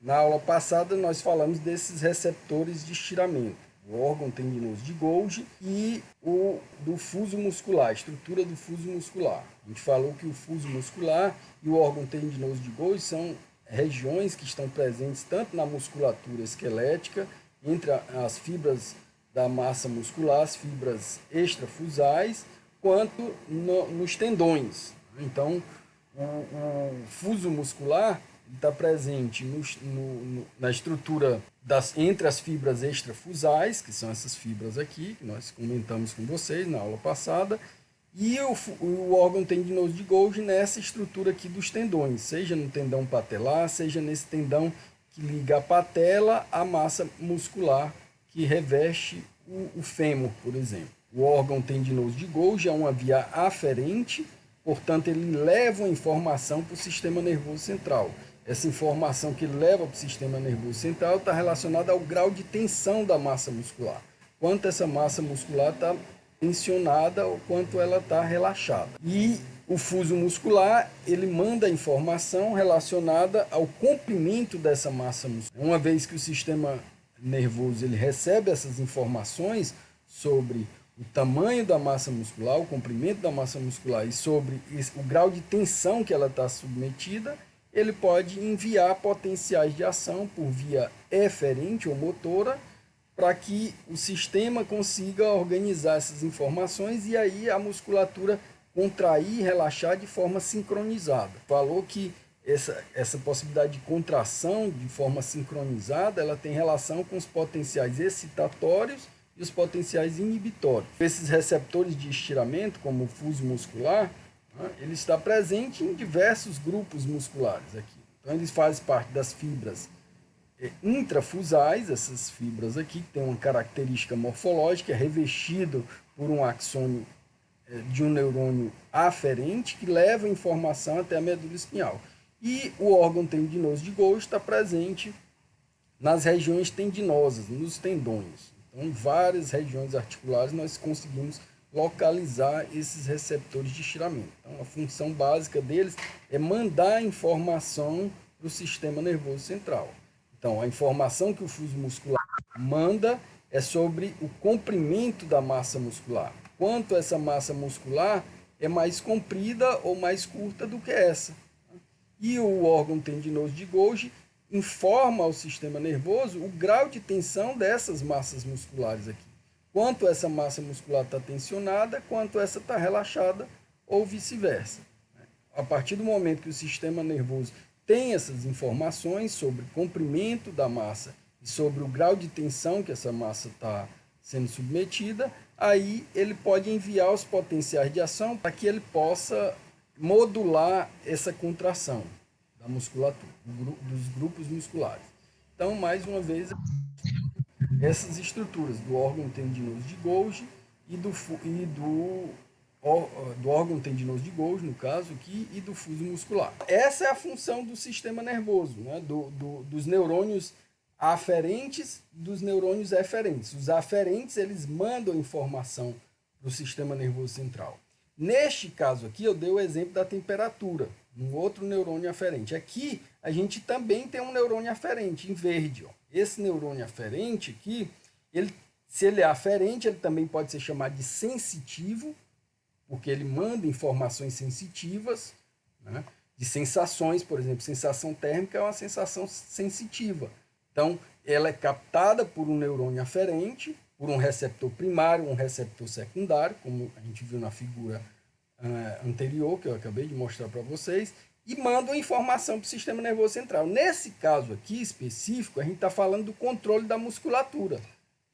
Na aula passada nós falamos desses receptores de estiramento, o órgão tendinoso de Golgi e o do fuso muscular, a estrutura do fuso muscular. A gente falou que o fuso muscular e o órgão tendinoso de Golgi são regiões que estão presentes tanto na musculatura esquelética, entre as fibras da massa muscular, as fibras extrafusais, quanto nos tendões. Então, o fuso muscular está presente na estrutura entre as fibras extrafusais, que são essas fibras aqui, que nós comentamos com vocês na aula passada, e o órgão tendinoso de Golgi nessa estrutura aqui dos tendões, seja no tendão patelar, seja nesse tendão que liga a patela à massa muscular que reveste o fêmur, por exemplo. O órgão tendinoso de Golgi é uma via aferente, portanto, ele leva uma informação para o sistema nervoso central. Essa informação que ele leva para o sistema nervoso central está relacionada ao grau de tensão da massa muscular. Quanto essa massa muscular está tensionada ou quanto ela está relaxada. E o fuso muscular, ele manda a informação relacionada ao comprimento dessa massa muscular. Uma vez que o sistema nervoso ele recebe essas informações sobre o tamanho da massa muscular, o comprimento da massa muscular e sobre o grau de tensão que ela está submetida, ele pode enviar potenciais de ação por via eferente ou motora para que o sistema consiga organizar essas informações e aí a musculatura contrair e relaxar de forma sincronizada. Falou que essa possibilidade de contração de forma sincronizada, ela tem relação com os potenciais excitatórios e os potenciais inibitórios. Esses receptores de estiramento, como o fuso muscular, ele está presente em diversos grupos musculares aqui. Então, eles fazem parte das fibras intrafusais, essas fibras aqui, que tem uma característica morfológica, é revestido por um axônio de um neurônio aferente, que leva informação até a medula espinhal. E o órgão tendinoso de Golgi está presente nas regiões tendinosas, nos tendões. Então, em várias regiões articulares, nós conseguimos localizar esses receptores de estiramento. Então, a função básica deles é mandar informação para o sistema nervoso central. Então, a informação que o fuso muscular manda é sobre o comprimento da massa muscular. Quanto essa massa muscular é mais comprida ou mais curta do que essa. E o órgão tendinoso de Golgi informa ao sistema nervoso o grau de tensão dessas massas musculares aqui. Quanto essa massa muscular está tensionada, quanto essa está relaxada, ou vice-versa. A partir do momento que o sistema nervoso tem essas informações sobre o comprimento da massa e sobre o grau de tensão que essa massa está sendo submetida, aí ele pode enviar os potenciais de ação para que ele possa modular essa contração da musculatura, dos grupos musculares. Então, mais uma vez, essas estruturas do órgão tendinoso de Golgi e do órgão tendinoso de Golgi, no caso aqui, e do fuso muscular. Essa é a função do sistema nervoso, né? Dos neurônios aferentes, dos neurônios eferentes. Os aferentes, eles mandam informação para o sistema nervoso central. Neste caso aqui, eu dei o exemplo da temperatura, um outro neurônio aferente. Aqui, a gente também tem um neurônio aferente, em verde. Ó. Esse neurônio aferente aqui, se ele é aferente, ele também pode ser chamado de sensitivo, porque ele manda informações sensitivas, né, de sensações, por exemplo, sensação térmica é uma sensação sensitiva. Então, ela é captada por um neurônio aferente, por um receptor primário, um receptor secundário, como a gente viu na figura anterior, que eu acabei de mostrar para vocês, e manda uma informação para o sistema nervoso central. Nesse caso aqui específico, a gente está falando do controle da musculatura.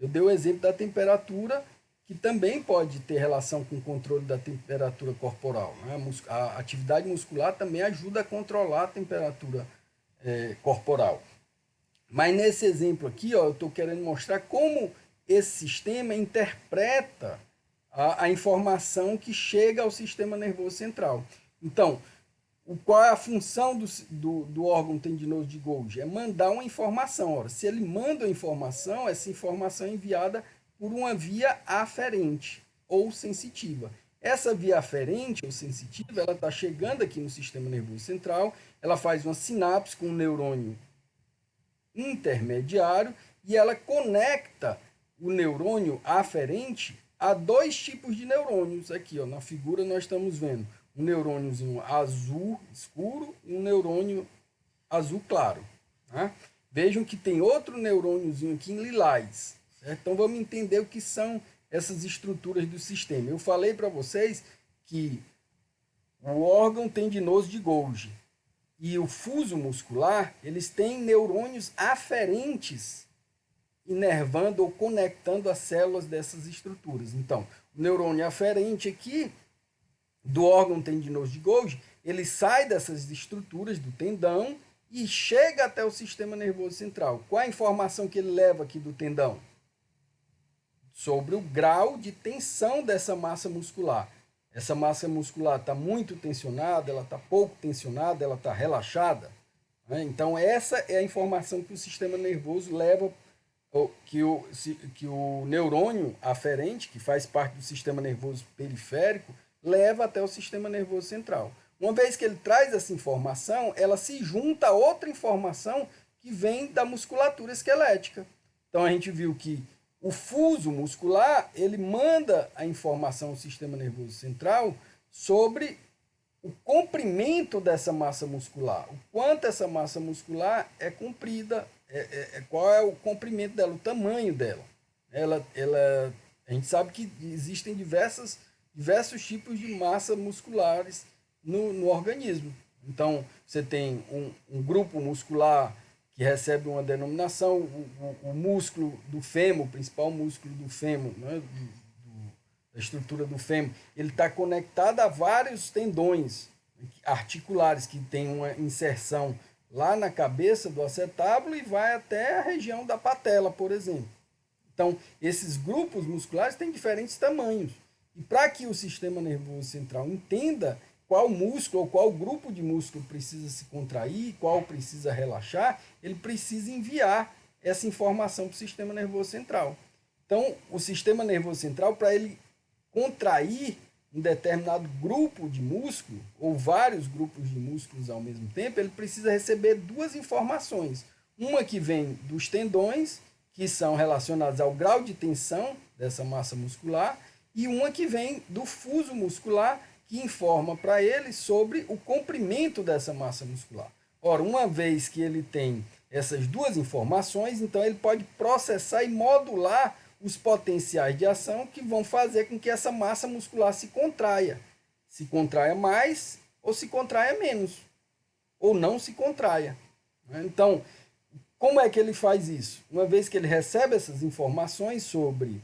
Eu dei o exemplo da temperatura, que também pode ter relação com o controle da temperatura corporal. Né? A atividade muscular também ajuda a controlar a temperatura corporal. Mas nesse exemplo aqui, ó, eu estou querendo mostrar como esse sistema interpreta a informação que chega ao sistema nervoso central. Então, qual é a função do órgão tendinoso de Golgi? É mandar uma informação. Ora, se ele manda uma informação, essa informação é enviada por uma via aferente ou sensitiva. Essa via aferente ou sensitiva, ela está chegando aqui no sistema nervoso central, ela faz uma sinapse com um neurônio intermediário e ela conecta o neurônio aferente a dois tipos de neurônios. Aqui, ó, na figura nós estamos vendo um neurôniozinho azul escuro e um neurônio azul claro. Tá? Vejam que tem outro neurôniozinho aqui em lilás. Certo? Então vamos entender o que são essas estruturas do sistema. Eu falei para vocês que o órgão tendinoso de Golgi e o fuso muscular, eles têm neurônios aferentes inervando ou conectando as células dessas estruturas. Então, o neurônio aferente aqui do órgão tendinoso de Golgi, ele sai dessas estruturas do tendão e chega até o sistema nervoso central. Qual a informação que ele leva aqui do tendão? Sobre o grau de tensão dessa massa muscular. Essa massa muscular está muito tensionada, ela está pouco tensionada, ela está relaxada. Né? Então, essa é a informação que o sistema nervoso leva, que o neurônio aferente, que faz parte do sistema nervoso periférico, leva até o sistema nervoso central. Uma vez que ele traz essa informação, ela se junta a outra informação que vem da musculatura esquelética. Então, a gente viu que o fuso muscular, ele manda a informação ao sistema nervoso central sobre o comprimento dessa massa muscular, o quanto essa massa muscular é comprida, qual é o comprimento dela, o tamanho dela. A gente sabe que existem diversos tipos de massa musculares no organismo. Então, você tem um grupo muscular que recebe uma denominação, o músculo do fêmur, o principal músculo do fêmur, né, da estrutura do fêmur, ele está conectado a vários tendões articulares que tem uma inserção lá na cabeça do acetábulo e vai até a região da patela, por exemplo. Então, esses grupos musculares têm diferentes tamanhos. E para que o sistema nervoso central entenda qual músculo ou qual grupo de músculo precisa se contrair, qual precisa relaxar, ele precisa enviar essa informação para o sistema nervoso central. Então, o sistema nervoso central, para ele contrair um determinado grupo de músculo, ou vários grupos de músculos ao mesmo tempo, ele precisa receber duas informações. Uma que vem dos tendões, que são relacionados ao grau de tensão dessa massa muscular, e uma que vem do fuso muscular, que informa para ele sobre o comprimento dessa massa muscular. Ora, uma vez que ele tem essas duas informações, então ele pode processar e modular os potenciais de ação que vão fazer com que essa massa muscular se contraia mais ou se contraia menos, ou não se contraia. Então, como é que ele faz isso? Uma vez que ele recebe essas informações sobre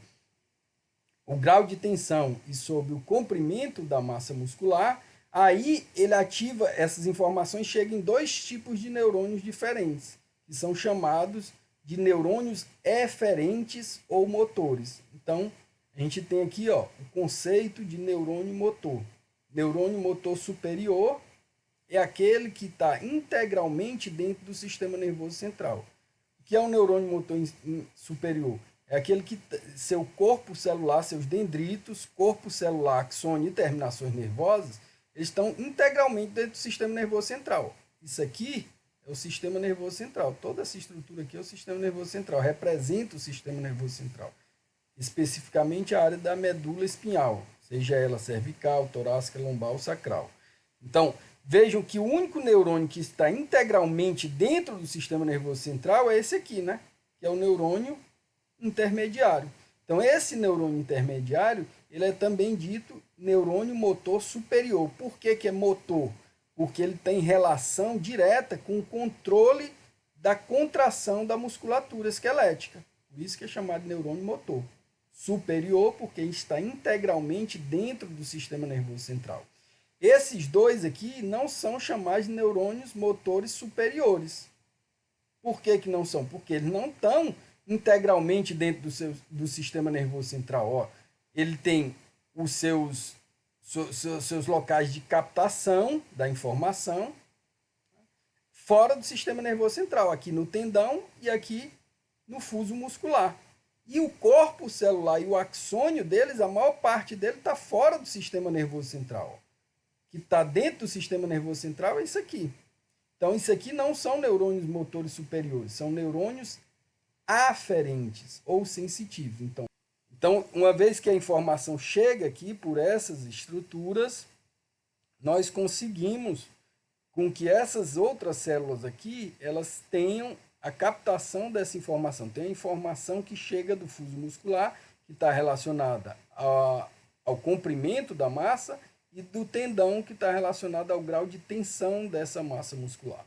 o grau de tensão e sobre o comprimento da massa muscular, aí ele ativa essas informações, chega em dois tipos de neurônios diferentes, que são chamados de neurônios eferentes ou motores. Então, a gente tem aqui o conceito de neurônio motor. Neurônio motor superior é aquele que está integralmente dentro do sistema nervoso central. O que é um neurônio motor superior? É aquele que seu corpo celular, seus dendritos, corpo celular, axônio e terminações nervosas, eles estão integralmente dentro do sistema nervoso central. Isso aqui é o sistema nervoso central. Toda essa estrutura aqui é o sistema nervoso central, representa o sistema nervoso central. Especificamente a área da medula espinhal, seja ela cervical, torácica, lombar ou sacral. Então, vejam que o único neurônio que está integralmente dentro do sistema nervoso central é esse aqui, né? Que é o neurônio intermediário. Então, esse neurônio intermediário, ele é também dito neurônio motor superior. Por que que é motor? Porque ele tem relação direta com o controle da contração da musculatura esquelética. Por isso que é chamado de neurônio motor. Superior, porque está integralmente dentro do sistema nervoso central. Esses dois aqui não são chamados de neurônios motores superiores. Por que que não são? Porque eles não estão integralmente dentro do sistema nervoso central. Ele tem os seus locais de captação da informação fora do sistema nervoso central, aqui no tendão e aqui no fuso muscular. E o corpo celular e o axônio deles, a maior parte dele está fora do sistema nervoso central. Que está dentro do sistema nervoso central é isso aqui. Então, isso aqui não são neurônios motores superiores, são neurônios aferentes ou sensitivos. Então, uma vez que a informação chega aqui por essas estruturas, nós conseguimos com que essas outras células aqui, elas tenham a captação dessa informação. Tem a informação que chega do fuso muscular, que está relacionada ao comprimento da massa, e do tendão, que está relacionado ao grau de tensão dessa massa muscular.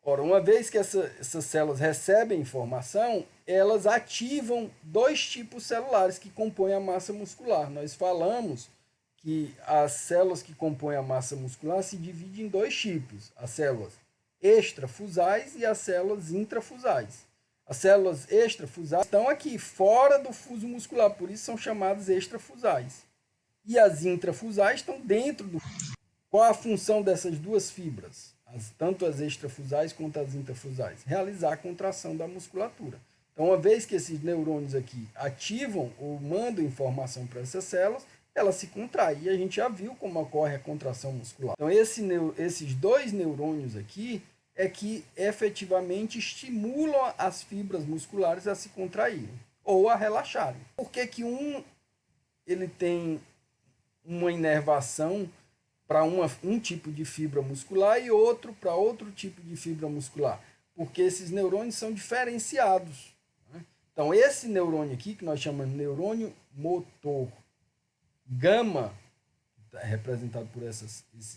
Ora, uma vez que essas células recebem informação, elas ativam dois tipos celulares que compõem a massa muscular. Nós falamos que as células que compõem a massa muscular se dividem em dois tipos: as células extrafusais e as células intrafusais. As células extrafusais estão aqui fora do fuso muscular, por isso são chamadas extrafusais. E as intrafusais estão dentro do fuso. Qual a função dessas duas fibras? Tanto as extrafusais quanto as intrafusais? Realizar a contração da musculatura. Então, uma vez que esses neurônios aqui ativam ou mandam informação para essas células, elas se contraem. E a gente já viu como ocorre a contração muscular. Então, esses dois neurônios aqui é que efetivamente estimulam as fibras musculares a se contraírem ou a relaxarem. Por que que ele tem uma inervação para um tipo de fibra muscular e outro para outro tipo de fibra muscular? Porque esses neurônios são diferenciados. Então, esse neurônio aqui, que nós chamamos de neurônio motor gama, representado por esse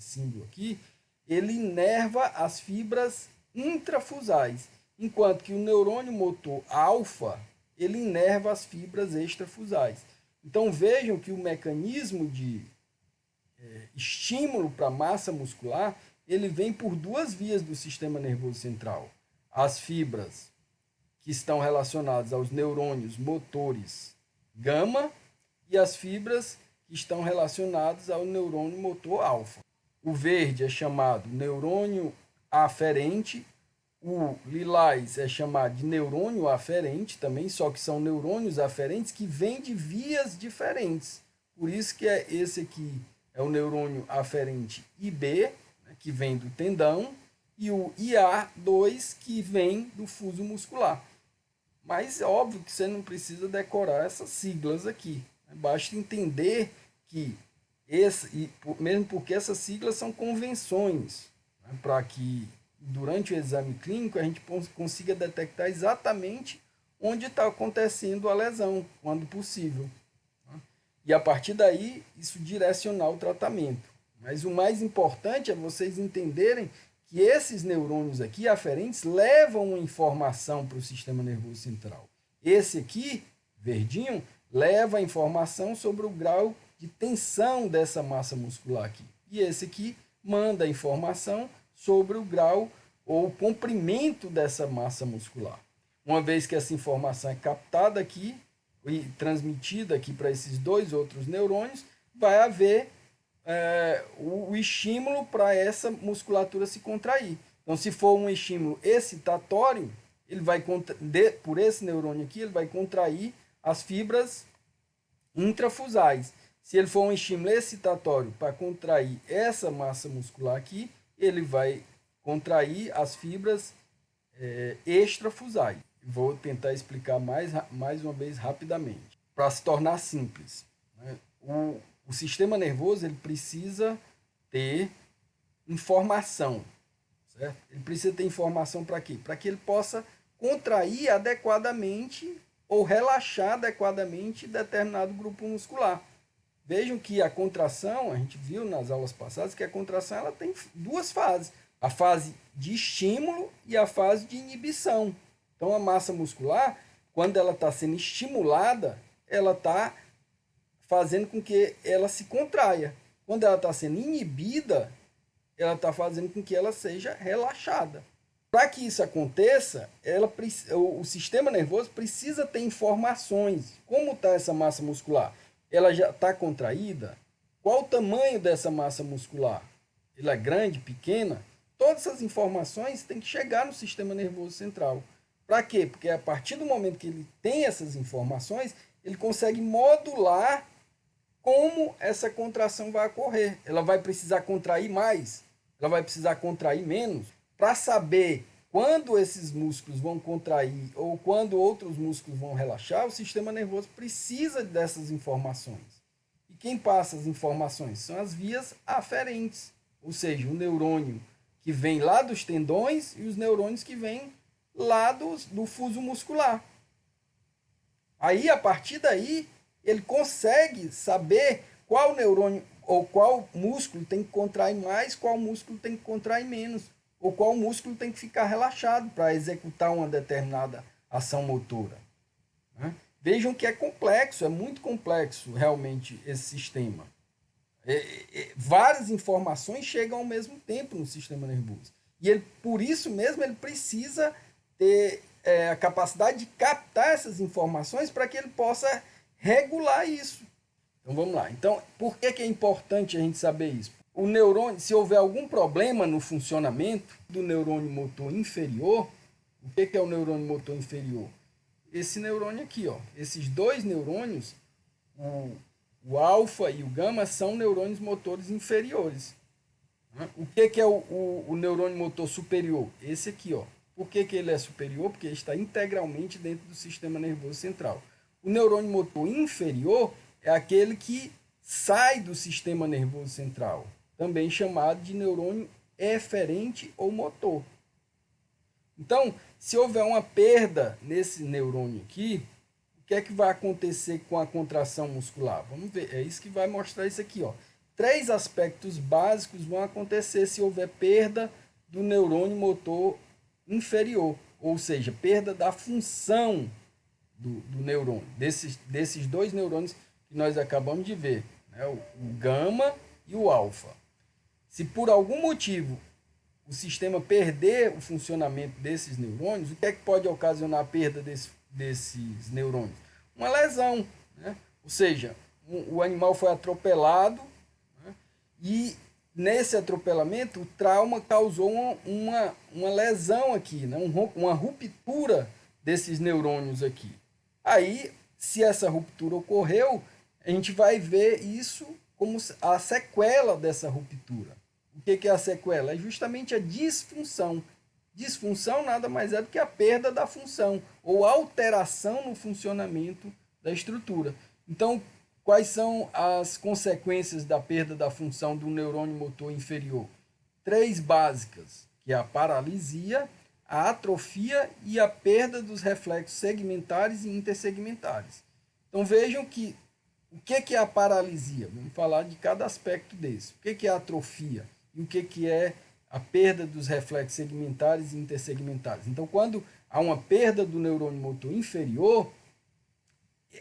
símbolo aqui, ele inerva as fibras intrafusais, enquanto que o neurônio motor alfa, ele inerva as fibras extrafusais. Então, vejam que o mecanismo de estímulo para a massa muscular, ele vem por duas vias do sistema nervoso central. As fibras que estão relacionadas aos neurônios motores gama e as fibras que estão relacionadas ao neurônio motor alfa. O verde é chamado neurônio aferente, o lilás é chamado de neurônio aferente também, só que são neurônios aferentes que vêm de vias diferentes. Por isso que esse aqui é o neurônio aferente IB, né, que vem do tendão, e o IA2, que vem do fuso muscular. Mas é óbvio que você não precisa decorar essas siglas aqui. Basta entender que mesmo porque essas siglas são convenções, né, para que durante o exame clínico a gente consiga detectar exatamente onde está acontecendo a lesão, quando possível. Né? E a partir daí, isso direcionar o tratamento. Mas o mais importante é vocês entenderem que esses neurônios aqui aferentes levam uma informação para o sistema nervoso central. Esse aqui, verdinho, leva a informação sobre o grau de tensão dessa massa muscular aqui. E esse aqui manda a informação sobre o grau ou comprimento dessa massa muscular. Uma vez que essa informação é captada aqui e transmitida aqui para esses dois outros neurônios, vai haver o estímulo para essa musculatura se contrair. Então, se for um estímulo excitatório, ele vai por esse neurônio aqui, ele vai contrair as fibras intrafusais. Se ele for um estímulo excitatório para contrair essa massa muscular aqui, ele vai contrair as fibras extrafusais. Vou tentar explicar mais uma vez rapidamente, para se tornar simples. Né? O sistema nervoso ele precisa ter informação. Certo? Ele precisa ter informação para quê? Para que ele possa contrair adequadamente ou relaxar adequadamente determinado grupo muscular. Vejam que a contração, a gente viu nas aulas passadas que a contração ela tem duas fases. A fase de estímulo e a fase de inibição. Então, a massa muscular, quando ela está sendo estimulada, ela está fazendo com que ela se contraia. Quando ela está sendo inibida, ela está fazendo com que ela seja relaxada. Para que isso aconteça, o sistema nervoso precisa ter informações. Como está essa massa muscular? Ela já está contraída? Qual o tamanho dessa massa muscular? Ela é grande, pequena? Todas essas informações têm que chegar no sistema nervoso central. Para quê? Porque a partir do momento que ele tem essas informações, ele consegue modular como essa contração vai ocorrer. Ela vai precisar contrair mais? Ela vai precisar contrair menos? para saber quando esses músculos vão contrair ou quando outros músculos vão relaxar, o sistema nervoso precisa dessas informações. E quem passa as informações? São as vias aferentes, ou seja, o neurônio que vem lá dos tendões e os neurônios que vêm lá do fuso muscular. Aí, a partir daí, ele consegue saber qual neurônio ou qual músculo tem que contrair mais, qual músculo tem que contrair menos, ou qual músculo tem que ficar relaxado para executar uma determinada ação motora. Né? Vejam que é complexo, é muito complexo realmente esse sistema. Várias informações chegam ao mesmo tempo no sistema nervoso. E ele, por isso mesmo, ele precisa ter a capacidade de captar essas informações para que ele possa regular isso. Então vamos lá. Então, por que é importante a gente saber isso? O neurônio, se houver algum problema no funcionamento do neurônio motor inferior, o que é o neurônio motor inferior? Esse neurônio aqui, ó, esses dois neurônios, o alfa e o gama, são neurônios motores inferiores. O que é o neurônio motor superior? Esse aqui, ó. Por que ele é superior? Porque ele está integralmente dentro do sistema nervoso central. O neurônio motor inferior é aquele que sai do sistema nervoso central, também chamado de neurônio eferente ou motor. Então, se houver uma perda nesse neurônio aqui, o que é que vai acontecer com a contração muscular? Vamos ver, é isso que vai mostrar isso aqui, ó. 3 aspectos básicos vão acontecer se houver perda do neurônio motor inferior, ou seja, perda da função do neurônio, desses dois neurônios que nós acabamos de ver, né? o gama e o alfa. Se por algum motivo o sistema perder o funcionamento desses neurônios, o que é que pode ocasionar a perda desses neurônios? Uma lesão, né? Ou seja, o animal foi atropelado, né? E nesse atropelamento o trauma causou uma lesão aqui, né? Uma ruptura desses neurônios aqui. Aí, se essa ruptura ocorreu, a gente vai ver isso como a sequela dessa ruptura. O que é a sequela? É justamente a disfunção. Disfunção nada mais é do que a perda da função ou alteração no funcionamento da estrutura. Então, quais são as consequências da perda da função do neurônio motor inferior? 3 básicas, que é a paralisia, a atrofia e a perda dos reflexos segmentares e intersegmentares. Então vejam que o que é a paralisia? Vamos falar de cada aspecto desse. O que é a atrofia? E o que é a perda dos reflexos segmentares e intersegmentares? Então, quando há uma perda do neurônio motor inferior,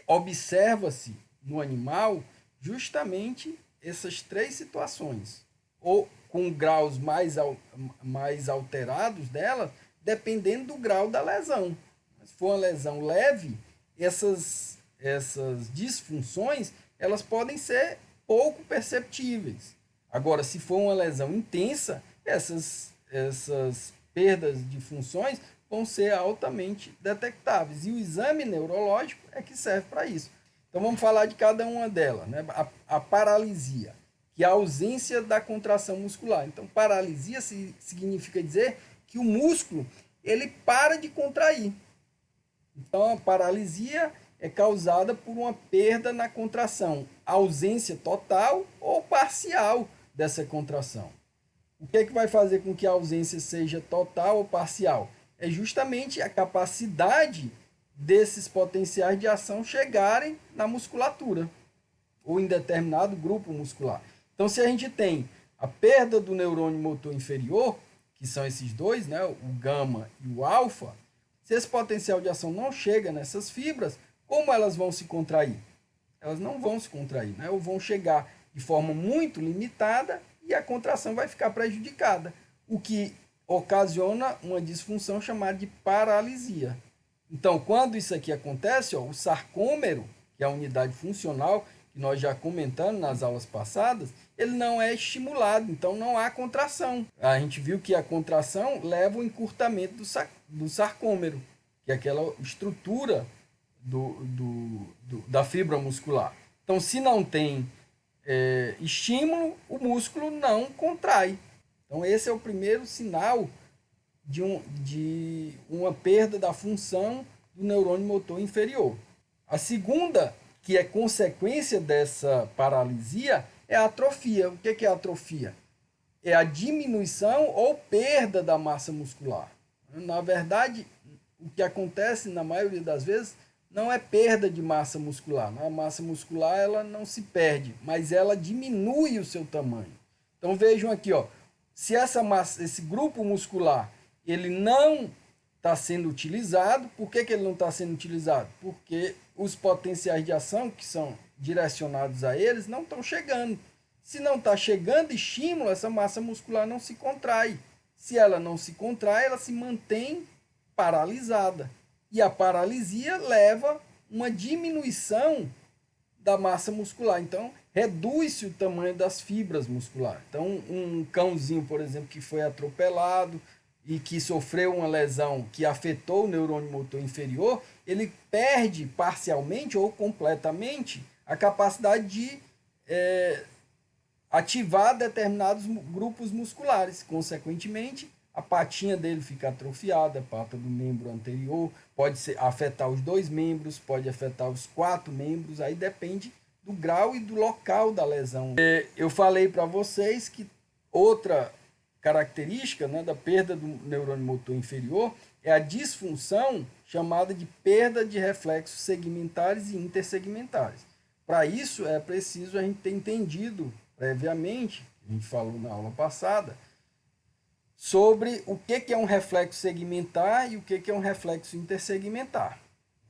observa-se no animal justamente essas 3 situações, ou com graus mais alterados dela, dependendo do grau da lesão. Se for uma lesão leve, essas disfunções elas podem ser pouco perceptíveis. Agora, se for uma lesão intensa, essas perdas de funções vão ser altamente detectáveis. E o exame neurológico é que serve para isso. Então, vamos falar de cada uma delas. Né? A paralisia, que é a ausência da contração muscular. Então, paralisia significa dizer que o músculo ele para de contrair. Então, a paralisia é causada por uma perda na contração, ausência total ou parcial dessa contração. O que é que vai fazer com que a ausência seja total ou parcial? É justamente a capacidade desses potenciais de ação chegarem na musculatura ou em determinado grupo muscular. Então, se a gente tem a perda do neurônio motor inferior, que são esses dois, né, o gama e o alfa, se esse potencial de ação não chega nessas fibras, como elas vão se contrair? Elas não vão se contrair, né, ou vão chegar de forma muito limitada e a contração vai ficar prejudicada, o que ocasiona uma disfunção chamada de paralisia. Então, quando isso aqui acontece, ó, o sarcômero, que é a unidade funcional, que nós já comentamos nas aulas passadas, ele não é estimulado, então não há contração. A gente viu que a contração leva ao encurtamento do sarcômero, que é aquela estrutura da fibra muscular. Então, se não tem estímulo, o músculo não contrai. Então, esse é o primeiro sinal de uma perda da função do neurônio motor inferior. A segunda, que é consequência dessa paralisia, é a atrofia. O que é a atrofia? É a diminuição ou perda da massa muscular. Na verdade, o que acontece na maioria das vezes não é perda de massa muscular. A massa muscular ela não se perde, mas ela diminui o seu tamanho. Então vejam aqui, ó, se esse grupo muscular ele não está sendo utilizado, por que ele não está sendo utilizado? Porque os potenciais de ação que são direcionados a eles não estão chegando. Se não está chegando estímulo, essa massa muscular não se contrai. Se ela não se contrai, ela se mantém paralisada. E a paralisia leva uma diminuição da massa muscular. Então, reduz-se o tamanho das fibras musculares. Então, um cãozinho, por exemplo, que foi atropelado e que sofreu uma lesão que afetou o neurônio motor inferior, ele perde parcialmente ou completamente a capacidade de ativar determinados grupos musculares. Consequentemente, a patinha dele fica atrofiada, a pata do membro anterior, pode afetar os 2 membros, pode afetar os 4 membros, aí depende do grau e do local da lesão. Eu falei para vocês que outra característica, né, da perda do neurônio motor inferior é a disfunção chamada de perda de reflexos segmentares e intersegmentares. Para isso é preciso a gente ter entendido previamente, a gente falou na aula passada, sobre o que é um reflexo segmentar e o que é um reflexo intersegmentar.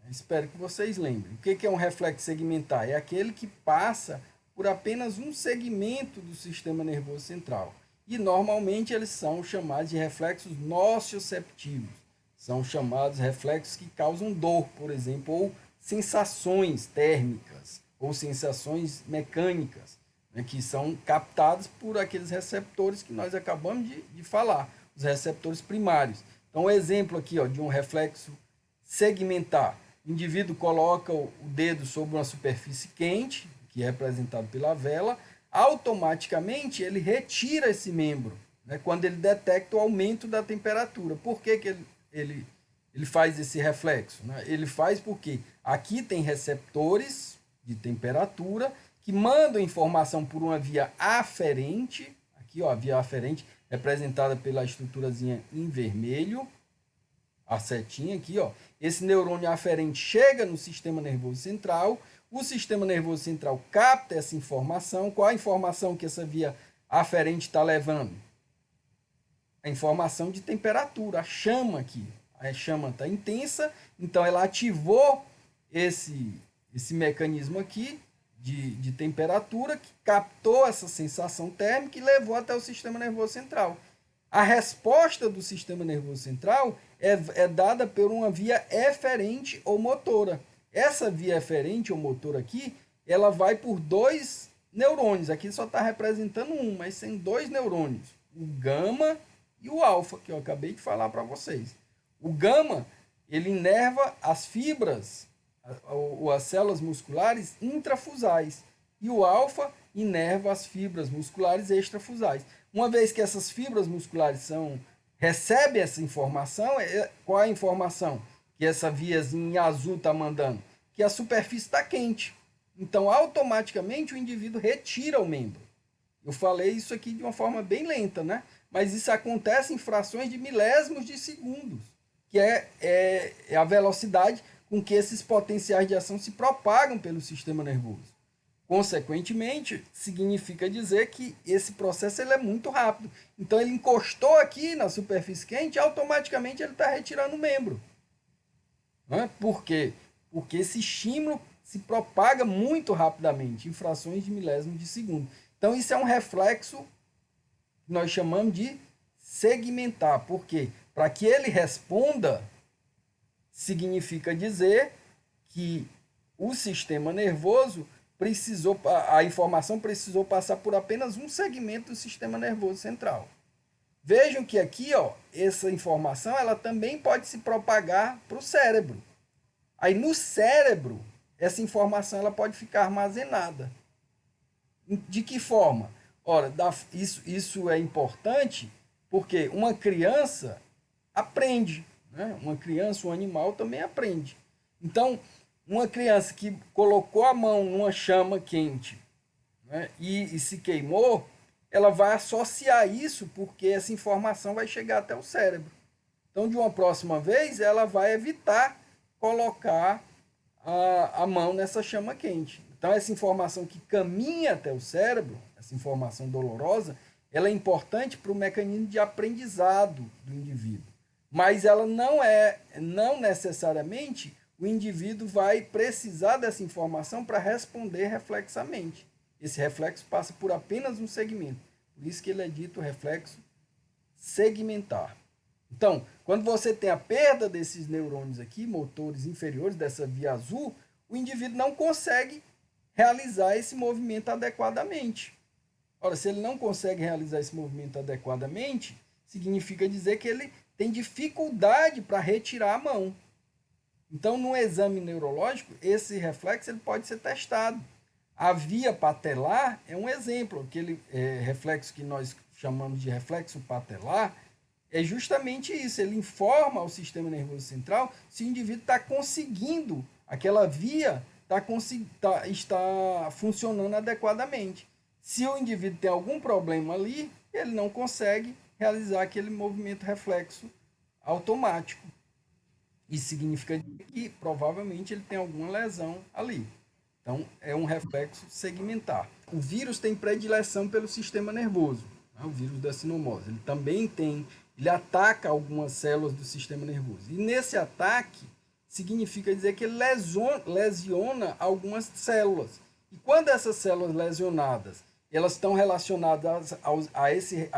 Espero que vocês lembrem. O que é um reflexo segmentar? É aquele que passa por apenas um segmento do sistema nervoso central. E normalmente eles são chamados de reflexos nocioceptivos. São chamados reflexos que causam dor, por exemplo, ou sensações térmicas, ou sensações mecânicas, né, que são captadas por aqueles receptores que nós acabamos de falar, os receptores primários. Então, um exemplo aqui, ó, de um reflexo segmentar. O indivíduo coloca o dedo sobre uma superfície quente, que é representado pela vela, automaticamente ele retira esse membro, né, quando ele detecta o aumento da temperatura. Por que ele faz esse reflexo? Né? Ele faz porque aqui tem receptores de temperatura que mandam informação por uma via aferente, aqui ó, a via aferente representada pela estruturazinha em vermelho, a setinha aqui, ó. Esse neurônio aferente chega no sistema nervoso central, o sistema nervoso central capta essa informação. Qual a informação que essa via aferente está levando? A informação de temperatura, a chama aqui. A chama está intensa, então ela ativou esse mecanismo aqui de temperatura, que captou essa sensação térmica e levou até o sistema nervoso central. A resposta do sistema nervoso central é dada por uma via eferente ou motora. Essa via eferente ou motora aqui, ela vai por 2 neurônios. Aqui só está representando um, mas tem 2 neurônios. O gama e o alfa, que eu acabei de falar para vocês. O gama, ele inerva as fibras, ou as células musculares intrafusais. E o alfa inerva as fibras musculares extrafusais. Uma vez que essas fibras musculares recebem essa informação, qual é a informação que essa viazinha em azul está mandando? Que a superfície está quente. Então, automaticamente, o indivíduo retira o membro. Eu falei isso aqui de uma forma bem lenta, né? Mas isso acontece em frações de milésimos de segundos, que é a velocidade com que esses potenciais de ação se propagam pelo sistema nervoso. Consequentemente, significa dizer que esse processo ele é muito rápido. Então, ele encostou aqui na superfície quente, automaticamente ele está retirando o membro. Por quê? Porque esse estímulo se propaga muito rapidamente, em frações de milésimos de segundo. Então, isso é um reflexo que nós chamamos de segmentar. Por quê? Para que ele responda, significa dizer que o sistema nervoso a informação precisou passar por apenas um segmento do sistema nervoso central. Vejam que aqui, ó, essa informação ela também pode se propagar para o cérebro. Aí no cérebro, essa informação ela pode ficar armazenada. De que forma? Ora, isso é importante porque uma criança, aprende, né? Uma criança, um animal também aprende. Então, uma criança que colocou a mão numa chama quente, né, e se queimou, ela vai associar isso porque essa informação vai chegar até o cérebro. Então, de uma próxima vez, ela vai evitar colocar a mão nessa chama quente. Então, essa informação que caminha até o cérebro, essa informação dolorosa, ela é importante para o mecanismo de aprendizado do indivíduo. Mas ela não necessariamente o indivíduo vai precisar dessa informação para responder reflexamente. Esse reflexo passa por apenas um segmento. Por isso que ele é dito reflexo segmentar. Então, quando você tem a perda desses neurônios aqui, motores inferiores, dessa via azul, o indivíduo não consegue realizar esse movimento adequadamente. Ora, se ele não consegue realizar esse movimento adequadamente, significa dizer que ele tem dificuldade para retirar a mão. Então, no exame neurológico, esse reflexo ele pode ser testado. A via patelar é um exemplo, aquele reflexo que nós chamamos de reflexo patelar, é justamente isso, ele informa ao sistema nervoso central se o indivíduo está conseguindo, aquela via está funcionando adequadamente. Se o indivíduo tem algum problema ali, ele não consegue realizar aquele movimento reflexo automático. Isso significa que provavelmente ele tem alguma lesão ali. Então, é um reflexo segmentar. O vírus tem predileção pelo sistema nervoso, né? O vírus da sinomose. Ele também ele ataca algumas células do sistema nervoso. E nesse ataque, significa dizer que ele lesiona algumas células. E quando essas células lesionadas, elas estão relacionadas a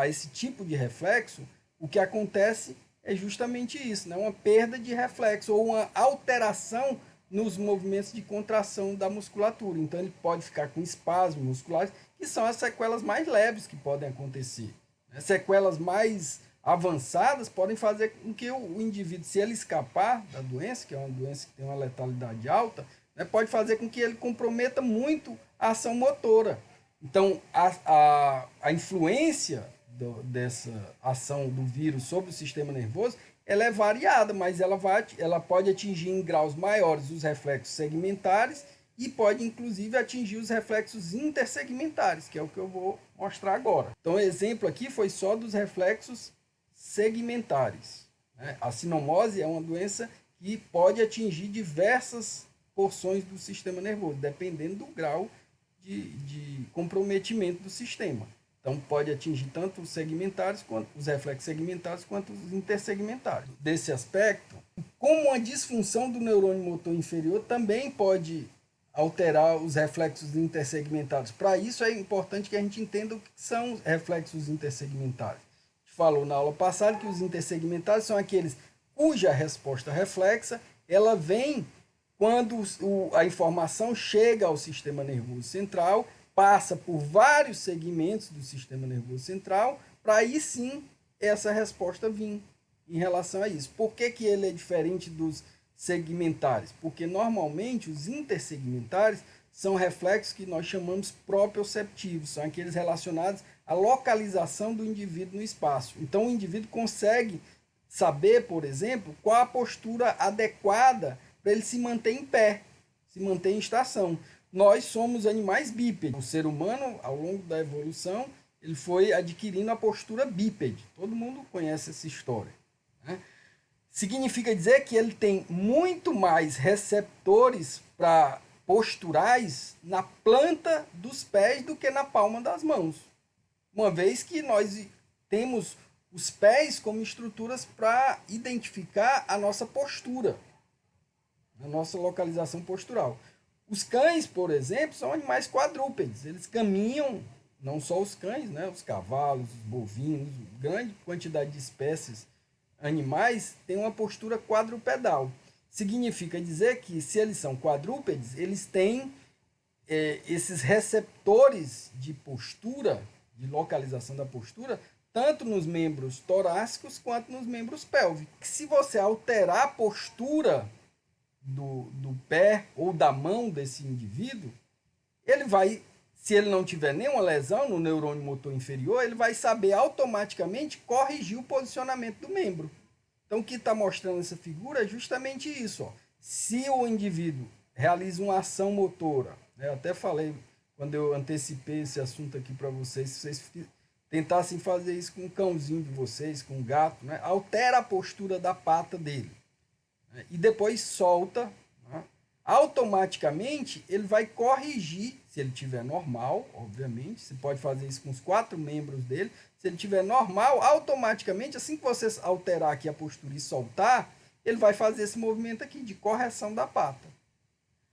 esse tipo de reflexo, o que acontece é justamente isso, né? Uma perda de reflexo ou uma alteração nos movimentos de contração da musculatura. Então, ele pode ficar com espasmos musculares, que são as sequelas mais leves que podem acontecer. Sequelas mais avançadas podem fazer com que o indivíduo, se ele escapar da doença, que é uma doença que tem uma letalidade alta, né, pode fazer com que ele comprometa muito a ação motora. Então, a influência dessa ação do vírus sobre o sistema nervoso ela é variada, mas ela pode atingir em graus maiores os reflexos segmentares e pode, inclusive, atingir os reflexos intersegmentares, que é o que eu vou mostrar agora. Então, o exemplo aqui foi só dos reflexos segmentares. A sinomose é uma doença que pode atingir diversas porções do sistema nervoso, dependendo do grau de comprometimento do sistema. Então, pode atingir tanto os segmentares, quanto os reflexos segmentares, quanto os intersegmentares. Desse aspecto, como uma disfunção do neurônio motor inferior também pode alterar os reflexos intersegmentares. Para isso, é importante que a gente entenda o que são os reflexos intersegmentares. A gente falou na aula passada que os intersegmentares são aqueles cuja resposta reflexa ela vem quando a informação chega ao sistema nervoso central, passa por vários segmentos do sistema nervoso central, para aí sim essa resposta vir em relação a isso. Por que ele é diferente dos segmentares? Porque normalmente os intersegmentares são reflexos que nós chamamos proprioceptivos, são aqueles relacionados à localização do indivíduo no espaço. Então o indivíduo consegue saber, por exemplo, qual a postura adequada para ele se manter em pé, se manter em estação. Nós somos animais bípedes. O ser humano, ao longo da evolução, ele foi adquirindo a postura bípede. Todo mundo conhece essa história, né? Significa dizer que ele tem muito mais receptores posturais na planta dos pés do que na palma das mãos. Uma vez que nós temos os pés como estruturas para identificar a nossa postura, a nossa localização postural. Os cães, por exemplo, são animais quadrúpedes. Eles caminham, não só os cães, né? Os cavalos, os bovinos, grande quantidade de espécies animais têm uma postura quadrupedal. Significa dizer que, se eles são quadrúpedes, eles têm esses receptores de postura, de localização da postura, tanto nos membros torácicos quanto nos membros pélvicos. Se você alterar a postura do pé ou da mão desse indivíduo, ele vai, se ele não tiver nenhuma lesão no neurônio motor inferior, ele vai saber automaticamente corrigir o posicionamento do membro. Então, o que está mostrando essa figura é justamente isso. Ó. Se o indivíduo realiza uma ação motora, né, eu até falei quando eu antecipei esse assunto aqui para vocês, se vocês tentassem fazer isso com o cãozinho de vocês, com o gato, né, altera a postura da pata dele, né, e depois solta, né, automaticamente ele vai corrigir, se ele tiver normal, obviamente, você pode fazer isso com os 4 membros dele, se ele tiver normal, automaticamente, assim que você alterar aqui a postura e soltar, ele vai fazer esse movimento aqui de correção da pata.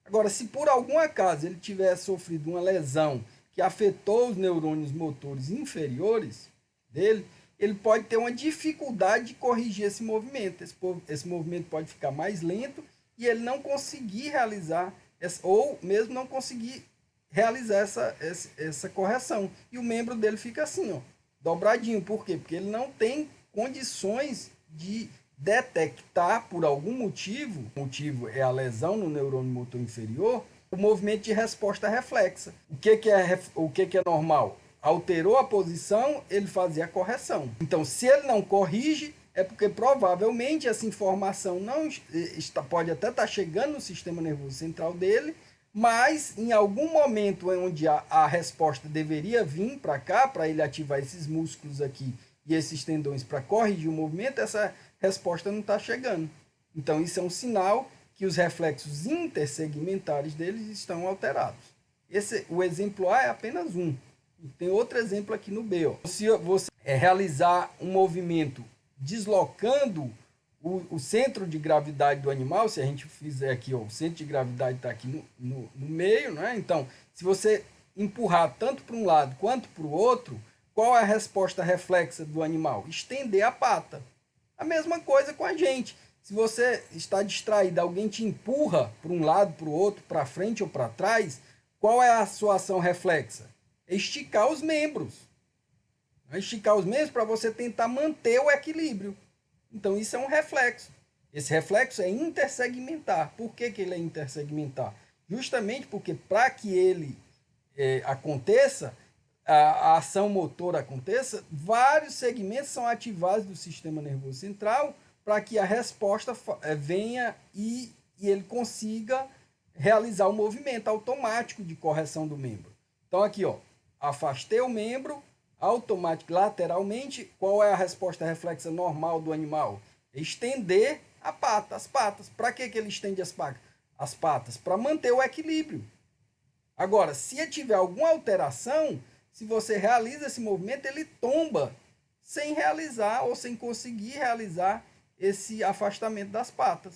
Agora, se por algum acaso ele tiver sofrido uma lesão que afetou os neurônios motores inferiores dele, ele pode ter uma dificuldade de corrigir esse movimento. Esse movimento pode ficar mais lento e ele não conseguir realizar, ou mesmo não conseguir realizar essa correção. E o membro dele fica assim, ó, dobradinho. Por quê? Porque ele não tem condições de detectar por algum motivo, o motivo é a lesão no neurônio motor inferior, o movimento de resposta reflexa. O que é normal? Alterou a posição, ele fazia a correção. Então, se ele não corrige, é porque provavelmente essa informação não pode até estar chegando no sistema nervoso central dele, mas em algum momento onde a resposta deveria vir para cá, para ele ativar esses músculos aqui e esses tendões para corrigir o movimento, essa resposta não está chegando. Então, isso é um sinal que os reflexos intersegmentares deles estão alterados. O exemplo A é apenas um. Tem outro exemplo aqui no B. Ó. Se você realizar um movimento deslocando o centro de gravidade do animal, se a gente fizer aqui, ó, o centro de gravidade está aqui no meio, né? Então, se você empurrar tanto para um lado quanto para o outro, qual é a resposta reflexa do animal? Estender a pata. A mesma coisa com a gente. Se você está distraído, alguém te empurra para um lado, para o outro, para frente ou para trás, qual é a sua ação reflexa? Esticar os membros. Esticar os membros para você tentar manter o equilíbrio. Então, isso é um reflexo. Esse reflexo é intersegmentar. Por que ele é intersegmentar? Justamente porque para que ele aconteça, a ação motora aconteça, vários segmentos são ativados do sistema nervoso central para que a resposta venha e ele consiga realizar o movimento automático de correção do membro. Então, aqui, ó, afastei o membro, automático, lateralmente, qual é a resposta reflexa normal do animal? Estender as patas. Para que ele estende as patas? Para manter o equilíbrio. Agora, se tiver alguma alteração, se você realiza esse movimento, ele tomba sem realizar ou sem conseguir realizar esse afastamento das patas.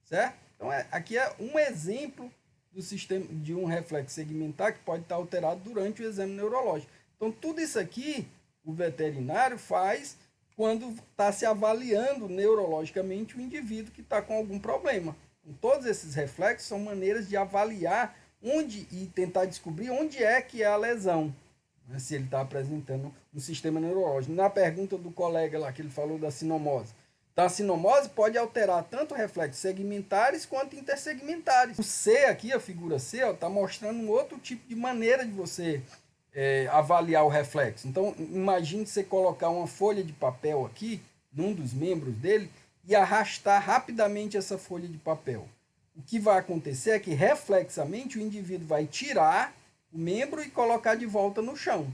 Certo? Então, aqui é um exemplo do sistema de um reflexo segmentar que pode estar alterado durante o exame neurológico. Então, tudo isso aqui o veterinário faz quando está se avaliando neurologicamente o indivíduo que está com algum problema. Então, todos esses reflexos são maneiras de avaliar onde e tentar descobrir onde é que é a lesão, né, se ele está apresentando um sistema neurológico. Na pergunta do colega lá, que ele falou da sinomose. Então, a sinomose pode alterar tanto reflexos segmentares quanto intersegmentares. O C aqui, a figura C, está mostrando um outro tipo de maneira de você avaliar o reflexo. Então, imagine você colocar uma folha de papel aqui, num dos membros dele, e arrastar rapidamente essa folha de papel. O que vai acontecer é que, reflexamente, o indivíduo vai tirar o membro e colocar de volta no chão.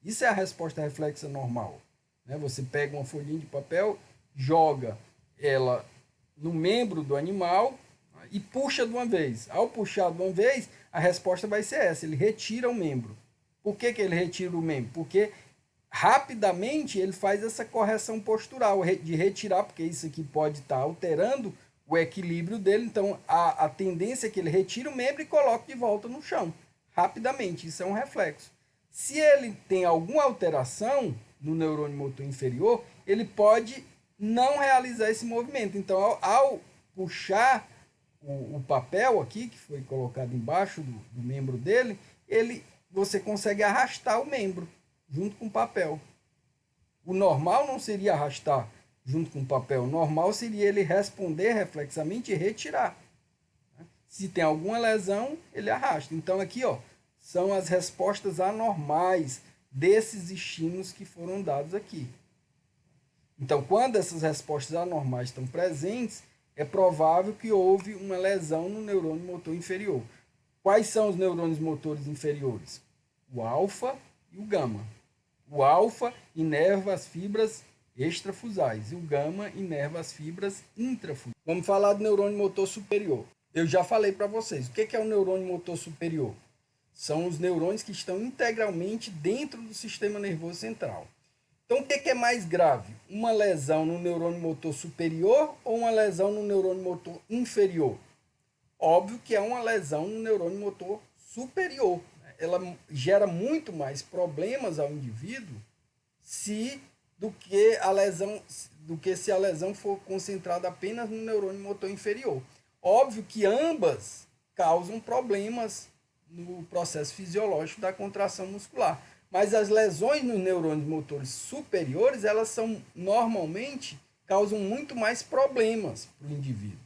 Isso é a resposta reflexa normal. Né? Você pega uma folhinha de papel, joga ela no membro do animal e puxa de uma vez. Ao puxar de uma vez, a resposta vai ser essa, ele retira o membro. Por que ele retira o membro? Porque rapidamente ele faz essa correção postural de retirar, porque isso aqui pode estar alterando o equilíbrio dele. Então, a tendência é que ele retire o membro e coloque de volta no chão, rapidamente. Isso é um reflexo. Se ele tem alguma alteração no neurônio motor inferior, ele pode não realizar esse movimento. Então, ao puxar o papel aqui, que foi colocado embaixo do membro dele, você consegue arrastar o membro junto com o papel. O normal não seria arrastar junto com o papel. O normal seria ele responder reflexamente e retirar. Se tem alguma lesão, ele arrasta. Então, aqui, ó, são as respostas anormais desses estímulos que foram dados aqui. Então, quando essas respostas anormais estão presentes, é provável que houve uma lesão no neurônio motor inferior. Quais são os neurônios motores inferiores? O alfa e o gama. O alfa inerva as fibras extrafusais e o gama inerva as fibras intrafusais. Vamos falar do neurônio motor superior. Eu já falei para vocês, o que é o neurônio motor superior? São os neurônios que estão integralmente dentro do sistema nervoso central. Então, o que é mais grave? Uma lesão no neurônio motor superior ou uma lesão no neurônio motor inferior? Óbvio que é uma lesão no neurônio motor superior. Ela gera muito mais problemas ao indivíduo do que se a lesão for concentrada apenas no neurônio motor inferior. Óbvio que ambas causam problemas no processo fisiológico da contração muscular. Mas as lesões nos neurônios motores superiores, elas são normalmente causam muito mais problemas para o indivíduo.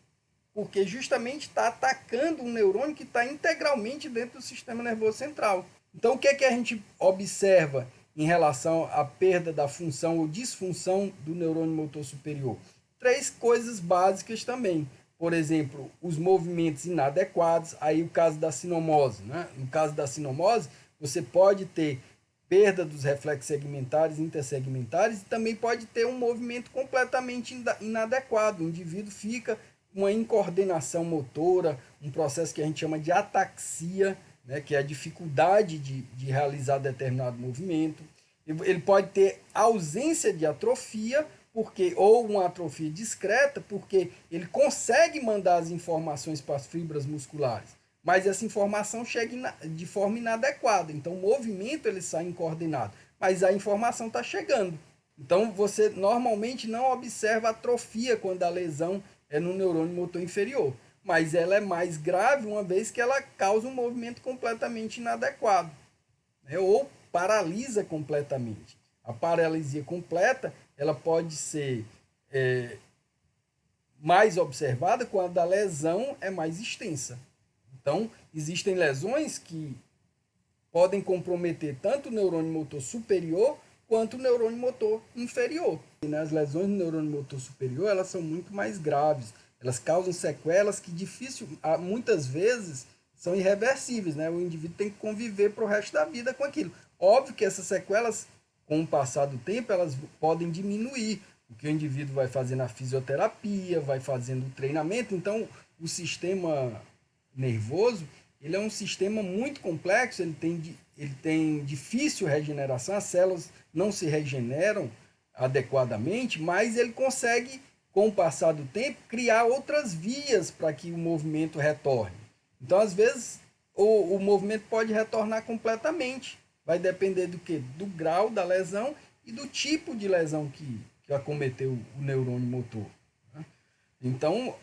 Porque justamente está atacando um neurônio que está integralmente dentro do sistema nervoso central. Então, o que a gente observa em relação à perda da função ou disfunção do neurônio motor superior? 3 coisas básicas também. Por exemplo, os movimentos inadequados, aí o caso da sinomose. Né? No caso da sinomose, você pode ter perda dos reflexos segmentares e intersegmentares e também pode ter um movimento completamente inadequado. O indivíduo fica com uma incoordenação motora, um processo que a gente chama de ataxia, né, que é a dificuldade de realizar determinado movimento. Ele pode ter ausência de atrofia, ou uma atrofia discreta, porque ele consegue mandar as informações para as fibras musculares, mas essa informação chega de forma inadequada. Então, o movimento ele sai incoordenado, mas a informação está chegando. Então, você normalmente não observa atrofia quando a lesão é no neurônio motor inferior, mas ela é mais grave uma vez que ela causa um movimento completamente inadequado, né? Ou paralisa completamente. A paralisia completa ela pode ser mais observada quando a lesão é mais extensa. Então, existem lesões que podem comprometer tanto o neurônio motor superior quanto o neurônio motor inferior. E as lesões no neurônio motor superior elas são muito mais graves. Elas causam sequelas que muitas vezes são irreversíveis, né? O indivíduo tem que conviver para o resto da vida com aquilo. Óbvio que essas sequelas, com o passar do tempo, elas podem diminuir, porque o indivíduo vai fazendo a fisioterapia, vai fazendo o treinamento. Então, o sistema nervoso, ele é um sistema muito complexo, ele tem difícil regeneração, as células não se regeneram adequadamente, mas ele consegue, com o passar do tempo, criar outras vias para que o movimento retorne. Então, às vezes, o movimento pode retornar completamente. Vai depender do quê? Do grau da lesão e do tipo de lesão que acometeu o neurônio motor. Né? Então,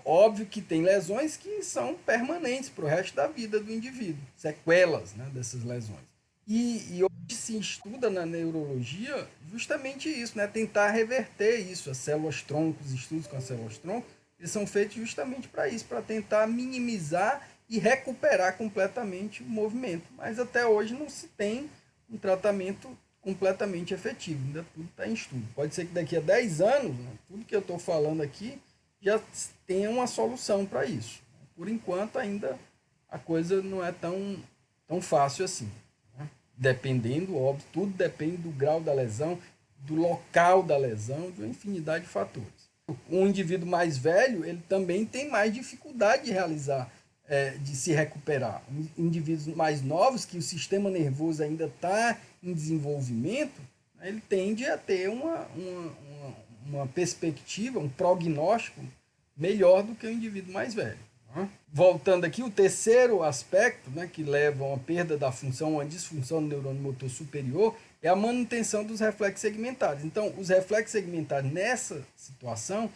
óbvio que tem lesões que são permanentes para o resto da vida do indivíduo, sequelas, né, dessas lesões. E hoje se estuda na neurologia justamente isso, né, tentar reverter isso. As células-tronco, os estudos com as células-tronco, eles são feitos justamente para isso, para tentar minimizar e recuperar completamente o movimento. Mas até hoje não se tem um tratamento completamente efetivo, ainda tudo está em estudo. Pode ser que daqui a 10 anos, né, tudo que eu estou falando aqui, já tenha uma solução para isso. Por enquanto, ainda a coisa não é tão fácil assim. Né? Dependendo, óbvio, tudo depende do grau da lesão, do local da lesão, de uma infinidade de fatores. Um indivíduo mais velho, ele também tem mais dificuldade de realizar, de se recuperar. Indivíduos mais novos, que o sistema nervoso ainda está em desenvolvimento, ele tende a ter uma perspectiva, um prognóstico melhor do que o indivíduo mais velho. Né? Voltando aqui, o terceiro aspecto, né, que leva a uma perda da função, uma disfunção do neurônio motor superior, é a manutenção dos reflexos segmentares. Então, os reflexos segmentares nessa situação,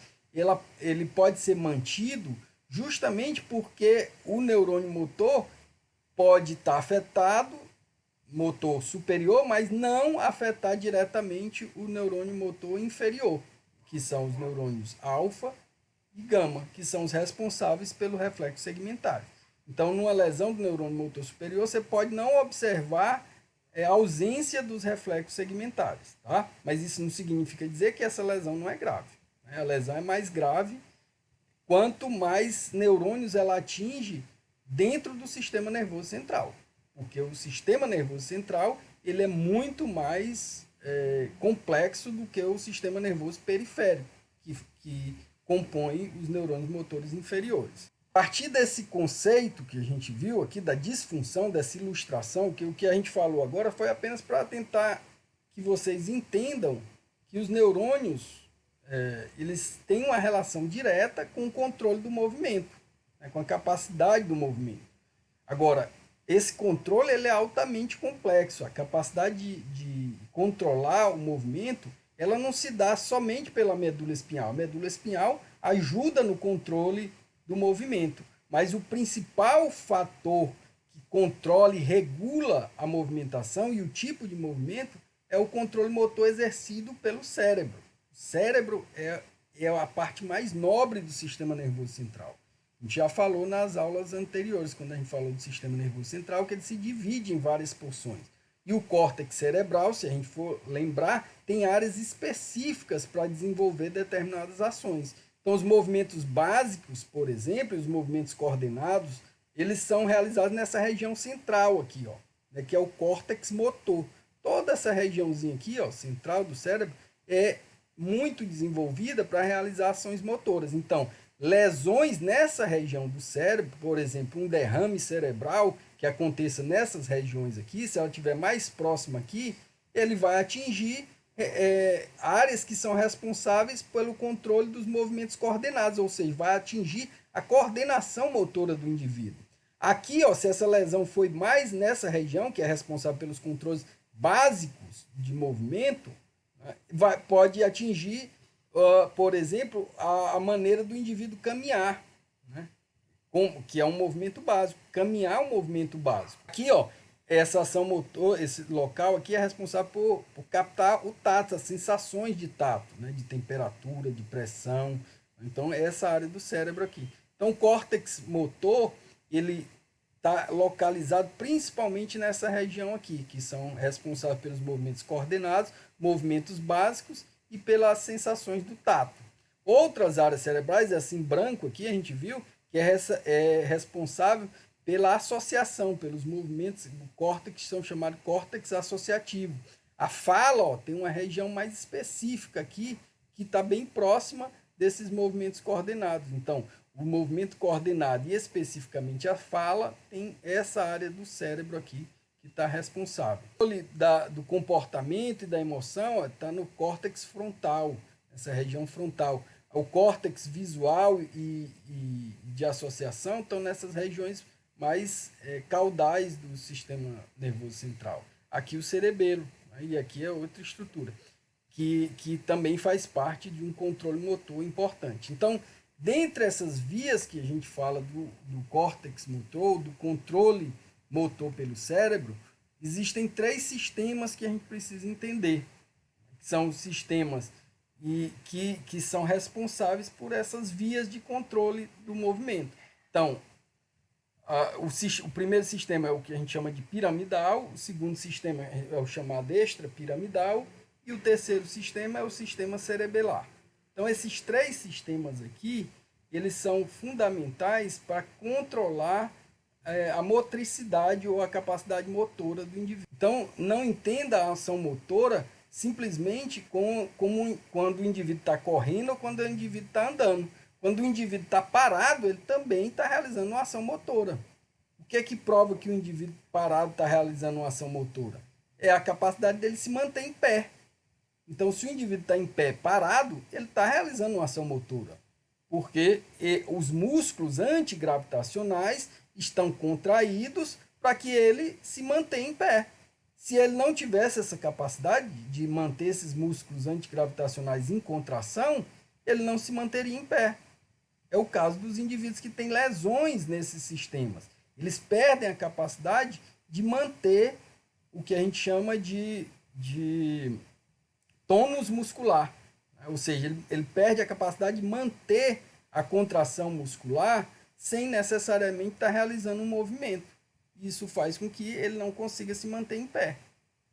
ele pode ser mantido justamente porque o neurônio motor pode estar afetado, motor superior, mas não afetar diretamente o neurônio motor inferior, que são os neurônios alfa e gama, que são os responsáveis pelo reflexo segmentar. Então, numa lesão do neurônio motor superior, você pode não observar a ausência dos reflexos segmentares, tá? Mas isso não significa dizer que essa lesão não é grave, né? A lesão é mais grave quanto mais neurônios ela atinge dentro do sistema nervoso central, porque o sistema nervoso central ele é muito mais complexo do que o sistema nervoso periférico, que compõe os neurônios motores inferiores. A partir desse conceito que a gente viu aqui, da disfunção, dessa ilustração, que o que a gente falou agora foi apenas para tentar que vocês entendam que os neurônios eles têm uma relação direta com o controle do movimento, né, com a capacidade do movimento. Agora, esse controle ele é altamente complexo. A capacidade de controlar o movimento ela não se dá somente pela medula espinhal. A medula espinhal ajuda no controle do movimento, mas o principal fator que controla e regula a movimentação e o tipo de movimento é o controle motor exercido pelo cérebro. O cérebro é a parte mais nobre do sistema nervoso central. A gente já falou nas aulas anteriores, quando a gente falou do sistema nervoso central, que ele se divide em várias porções. E o córtex cerebral, se a gente for lembrar, tem áreas específicas para desenvolver determinadas ações. Então, os movimentos básicos, por exemplo, os movimentos coordenados, eles são realizados nessa região central aqui, ó, né, que é o córtex motor. Toda essa regiãozinha aqui, ó, central do cérebro, é muito desenvolvida para realizar ações motoras. Então, lesões nessa região do cérebro, por exemplo, um derrame cerebral que aconteça nessas regiões aqui, se ela estiver mais próxima aqui, ele vai atingir áreas que são responsáveis pelo controle dos movimentos coordenados, ou seja, vai atingir a coordenação motora do indivíduo. Aqui, ó, se essa lesão foi mais nessa região, que é responsável pelos controles básicos de movimento, né, pode atingir por exemplo, a maneira do indivíduo caminhar, né? Que é um movimento básico. Caminhar é um movimento básico. Aqui, ó, essa ação motor, esse local aqui é responsável por captar o tato, as sensações de tato, né? De temperatura, de pressão. Então, é essa área do cérebro aqui. Então, o córtex motor, ele está localizado principalmente nessa região aqui, que são responsáveis pelos movimentos coordenados, movimentos básicos, e pelas sensações do tato. Outras áreas cerebrais, assim branco aqui, a gente viu, que é responsável pela associação, pelos movimentos do córtex, que são chamados córtex associativo. A fala, ó, tem uma região mais específica aqui, que está bem próxima desses movimentos coordenados. Então, o movimento coordenado e especificamente a fala tem essa área do cérebro aqui, que está responsável. O controle do comportamento e da emoção está no córtex frontal, essa região frontal. O córtex visual e de associação estão nessas regiões mais caudais do sistema nervoso central. Aqui o cerebelo, né, e aqui é outra estrutura, que também faz parte de um controle motor importante. Então, dentre essas vias que a gente fala do córtex motor, do controle motor pelo cérebro, existem 3 sistemas que a gente precisa entender. São os sistemas que são responsáveis por essas vias de controle do movimento. Então, o primeiro sistema é o que a gente chama de piramidal, o segundo sistema é o chamado extrapiramidal e o terceiro sistema é o sistema cerebelar. Então, esses 3 sistemas aqui, eles são fundamentais para controlar a motricidade ou a capacidade motora do indivíduo. Então, não entenda a ação motora simplesmente como quando o indivíduo está correndo ou quando o indivíduo está andando. Quando o indivíduo está parado, ele também está realizando uma ação motora. O que é que prova que o indivíduo parado está realizando uma ação motora? É a capacidade dele se manter em pé. Então, se o indivíduo está em pé parado, ele está realizando uma ação motora. Porque os músculos antigravitacionais estão contraídos para que ele se mantenha em pé. Se ele não tivesse essa capacidade de manter esses músculos antigravitacionais em contração, ele não se manteria em pé. É o caso dos indivíduos que têm lesões nesses sistemas. Eles perdem a capacidade de manter o que a gente chama de tônus muscular. Ou seja, ele perde a capacidade de manter a contração muscular sem necessariamente estar realizando um movimento. Isso faz com que ele não consiga se manter em pé.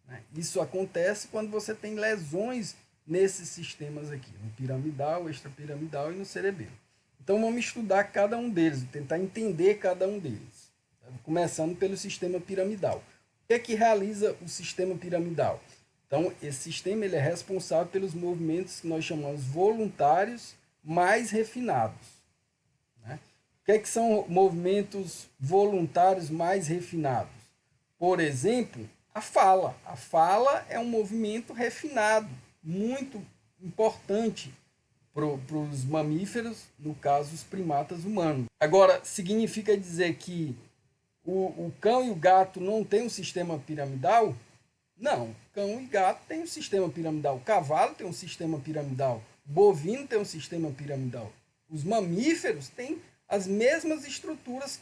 né? Isso acontece quando você tem lesões nesses sistemas aqui, no piramidal, extrapiramidal e no cerebelo. Então vamos estudar cada um deles, tentar entender cada um deles. Começando pelo sistema piramidal. O que é que realiza o sistema piramidal? Então, esse sistema ele é responsável pelos movimentos que nós chamamos voluntários mais refinados, né? O que é que são movimentos voluntários mais refinados? Por exemplo, a fala. A fala é um movimento refinado, muito importante para os mamíferos, no caso, os primatas humanos. Agora, significa dizer que o cão e o gato não têm um sistema piramidal? Não, cão e gato têm um sistema piramidal, o cavalo tem um sistema piramidal, o bovino tem um sistema piramidal. Os mamíferos têm as mesmas estruturas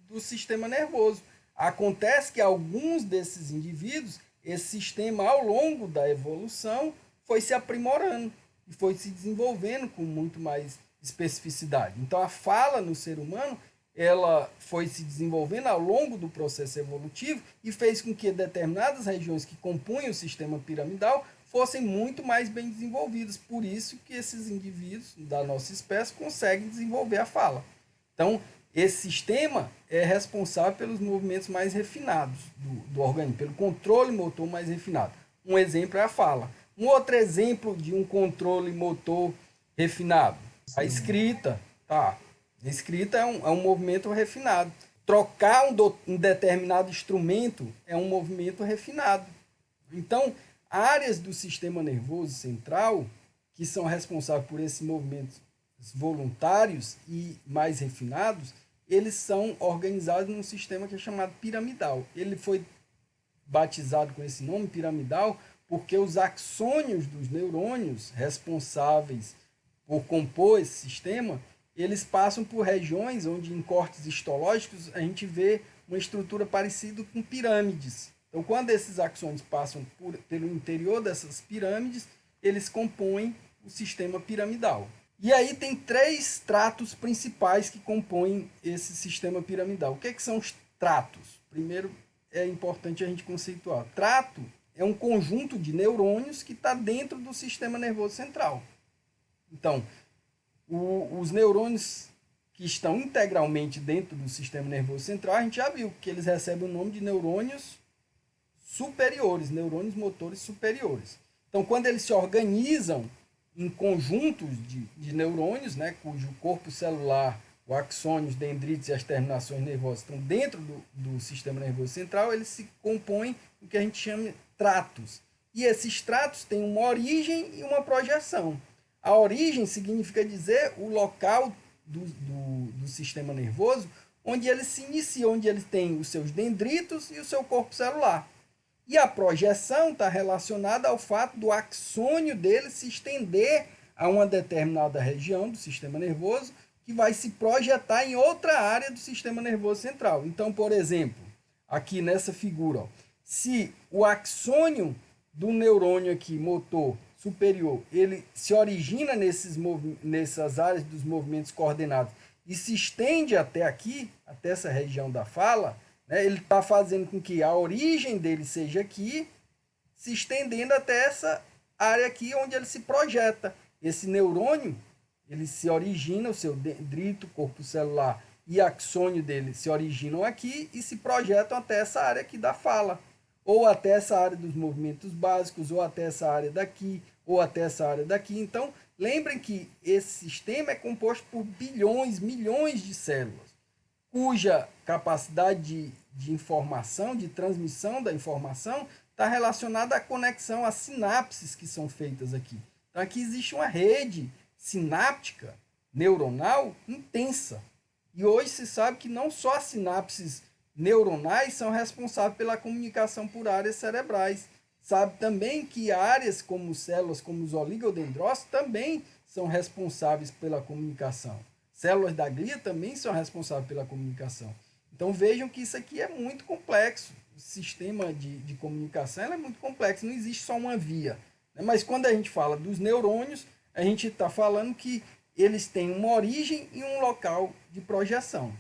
do sistema nervoso. Acontece que alguns desses indivíduos, esse sistema ao longo da evolução foi se aprimorando e foi se desenvolvendo com muito mais especificidade. Então a fala no ser humano ela foi se desenvolvendo ao longo do processo evolutivo e fez com que determinadas regiões que compunham o sistema piramidal fossem muito mais bem desenvolvidas. Por isso que esses indivíduos da nossa espécie conseguem desenvolver a fala. Então, esse sistema é responsável pelos movimentos mais refinados do organismo, pelo controle motor mais refinado. Um exemplo é a fala. Um outro exemplo de um controle motor refinado, a escrita, tá? A escrita é um movimento refinado. Trocar um determinado instrumento é um movimento refinado. Então, áreas do sistema nervoso central que são responsáveis por esses movimentos voluntários e mais refinados, eles são organizados num sistema que é chamado piramidal. Ele foi batizado com esse nome, piramidal, porque os axônios dos neurônios responsáveis por compor esse sistema, eles passam por regiões onde em cortes histológicos a gente vê uma estrutura parecida com pirâmides. Então, quando esses axônios passam pelo interior dessas pirâmides, eles compõem o sistema piramidal. E aí tem 3 tratos principais que compõem esse sistema piramidal. O que são os tratos? Primeiro, é importante a gente conceituar. Trato é um conjunto de neurônios que está dentro do sistema nervoso central. Então, os neurônios que estão integralmente dentro do sistema nervoso central, a gente já viu que eles recebem o nome de neurônios superiores, neurônios motores superiores. Então, quando eles se organizam em conjuntos de neurônios, né, cujo corpo celular, o axônio, os dendritos e as terminações nervosas estão dentro do sistema nervoso central, eles se compõem do que a gente chama de tratos. E esses tratos têm uma origem e uma projeção. A origem significa dizer o local do sistema nervoso onde ele se inicia, onde ele tem os seus dendritos e o seu corpo celular. E a projeção está relacionada ao fato do axônio dele se estender a uma determinada região do sistema nervoso que vai se projetar em outra área do sistema nervoso central. Então, por exemplo, aqui nessa figura, ó, se o axônio do neurônio aqui, motor superior, ele se origina nessas áreas dos movimentos coordenados e se estende até aqui, até essa região da fala, né, ele está fazendo com que a origem dele seja aqui, se estendendo até essa área aqui onde ele se projeta. Esse neurônio, ele se origina, o seu dendrito, corpo celular e axônio dele se originam aqui e se projetam até essa área aqui da fala, ou até essa área dos movimentos básicos, ou até essa área daqui, ou até essa área daqui. Então, lembrem que esse sistema é composto por bilhões, milhões de células, cuja capacidade de informação, de transmissão da informação, está relacionada à conexão, às sinapses que são feitas aqui. Então, aqui existe uma rede sináptica, neuronal, intensa. E hoje se sabe que não só as sinapses neuronais são responsáveis pela comunicação por áreas cerebrais. Sabe também que áreas como células, como os oligodendrócitos, também são responsáveis pela comunicação. Células da glia também são responsáveis pela comunicação. Então vejam que isso aqui é muito complexo. O sistema de comunicação é muito complexo, não existe só uma via. Mas quando a gente fala dos neurônios, a gente está falando que eles têm uma origem e um local de projeção.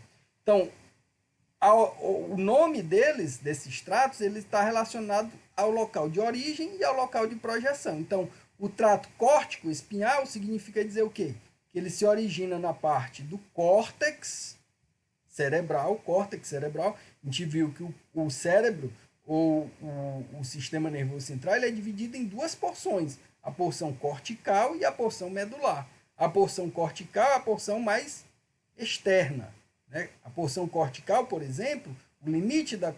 Então, o nome deles, desses tratos, ele está relacionado ao local de origem e ao local de projeção. Então, o trato córtico espinhal significa dizer o quê? Que ele se origina na parte do córtex cerebral, a gente viu que o cérebro, ou o sistema nervoso central, ele é dividido em duas porções, a porção cortical e a porção medular. A porção cortical é a porção mais externa, né? A porção cortical, por exemplo, o limite da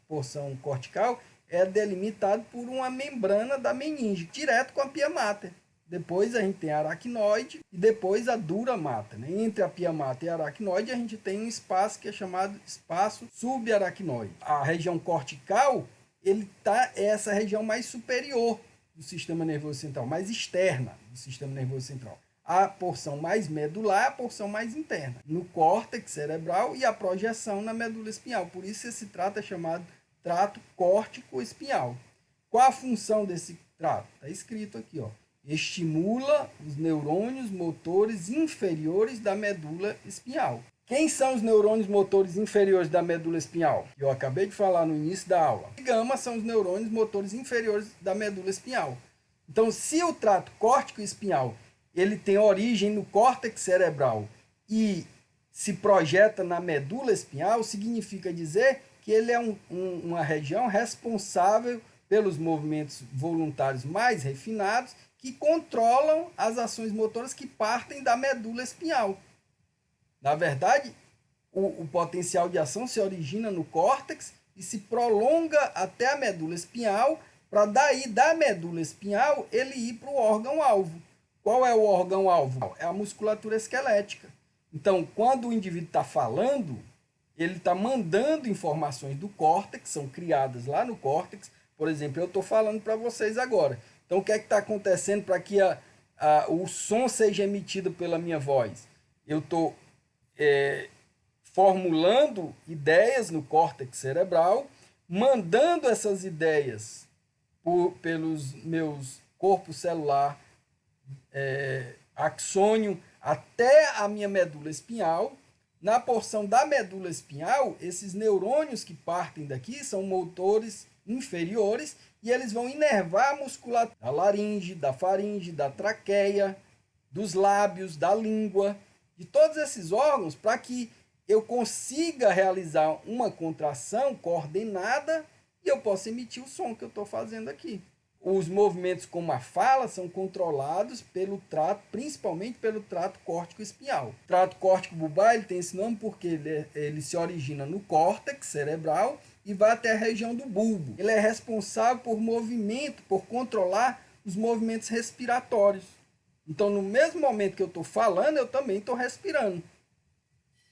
porção cortical é delimitado por uma membrana da meninge, direto com a pia mater. Depois a gente tem a aracnoide e depois a dura mater, né? Entre a pia mater e a aracnoide a gente tem um espaço que é chamado espaço subaracnoide. A região cortical, é essa região mais superior do sistema nervoso central, mais externa do sistema nervoso central. A porção mais medular é a porção mais interna, no córtex cerebral, e a projeção na medula espinhal. Por isso esse trato é chamado trato córtico-espinhal. Qual a função desse trato? Está escrito aqui, ó. Estimula os neurônios motores inferiores da medula espinhal. Quem são os neurônios motores inferiores da medula espinhal? Eu acabei de falar no início da aula. Gama são os neurônios motores inferiores da medula espinhal. Então, se o trato córtico-espinhal ele tem origem no córtex cerebral e se projeta na medula espinhal, significa dizer que ele é uma região responsável pelos movimentos voluntários mais refinados que controlam as ações motoras que partem da medula espinhal. Na verdade, o potencial de ação se origina no córtex e se prolonga até a medula espinhal, para daí, da medula espinhal, ele ir para o órgão-alvo. Qual é o órgão-alvo? É a musculatura esquelética. Então, quando o indivíduo está falando, ele está mandando informações do córtex, são criadas lá no córtex. Por exemplo, eu estou falando para vocês agora. Então, o que é que está acontecendo para que o som seja emitido pela minha voz? Eu estou formulando ideias no córtex cerebral, mandando essas ideias pelos meus corpos celular, axônio, até a minha medula espinhal. Na porção da medula espinhal, esses neurônios que partem daqui são motores inferiores e eles vão inervar a musculatura da laringe, da faringe, da traqueia, dos lábios, da língua, de todos esses órgãos, para que eu consiga realizar uma contração coordenada e eu possa emitir o som que eu estou fazendo aqui. Os movimentos como a fala são controlados pelo trato, principalmente pelo trato córtico-espinhal. O trato córtico-bulbar ele tem esse nome porque ele se origina no córtex cerebral e vai até a região do bulbo. Ele é responsável por movimento, por controlar os movimentos respiratórios. Então, no mesmo momento que eu estou falando, eu também estou respirando.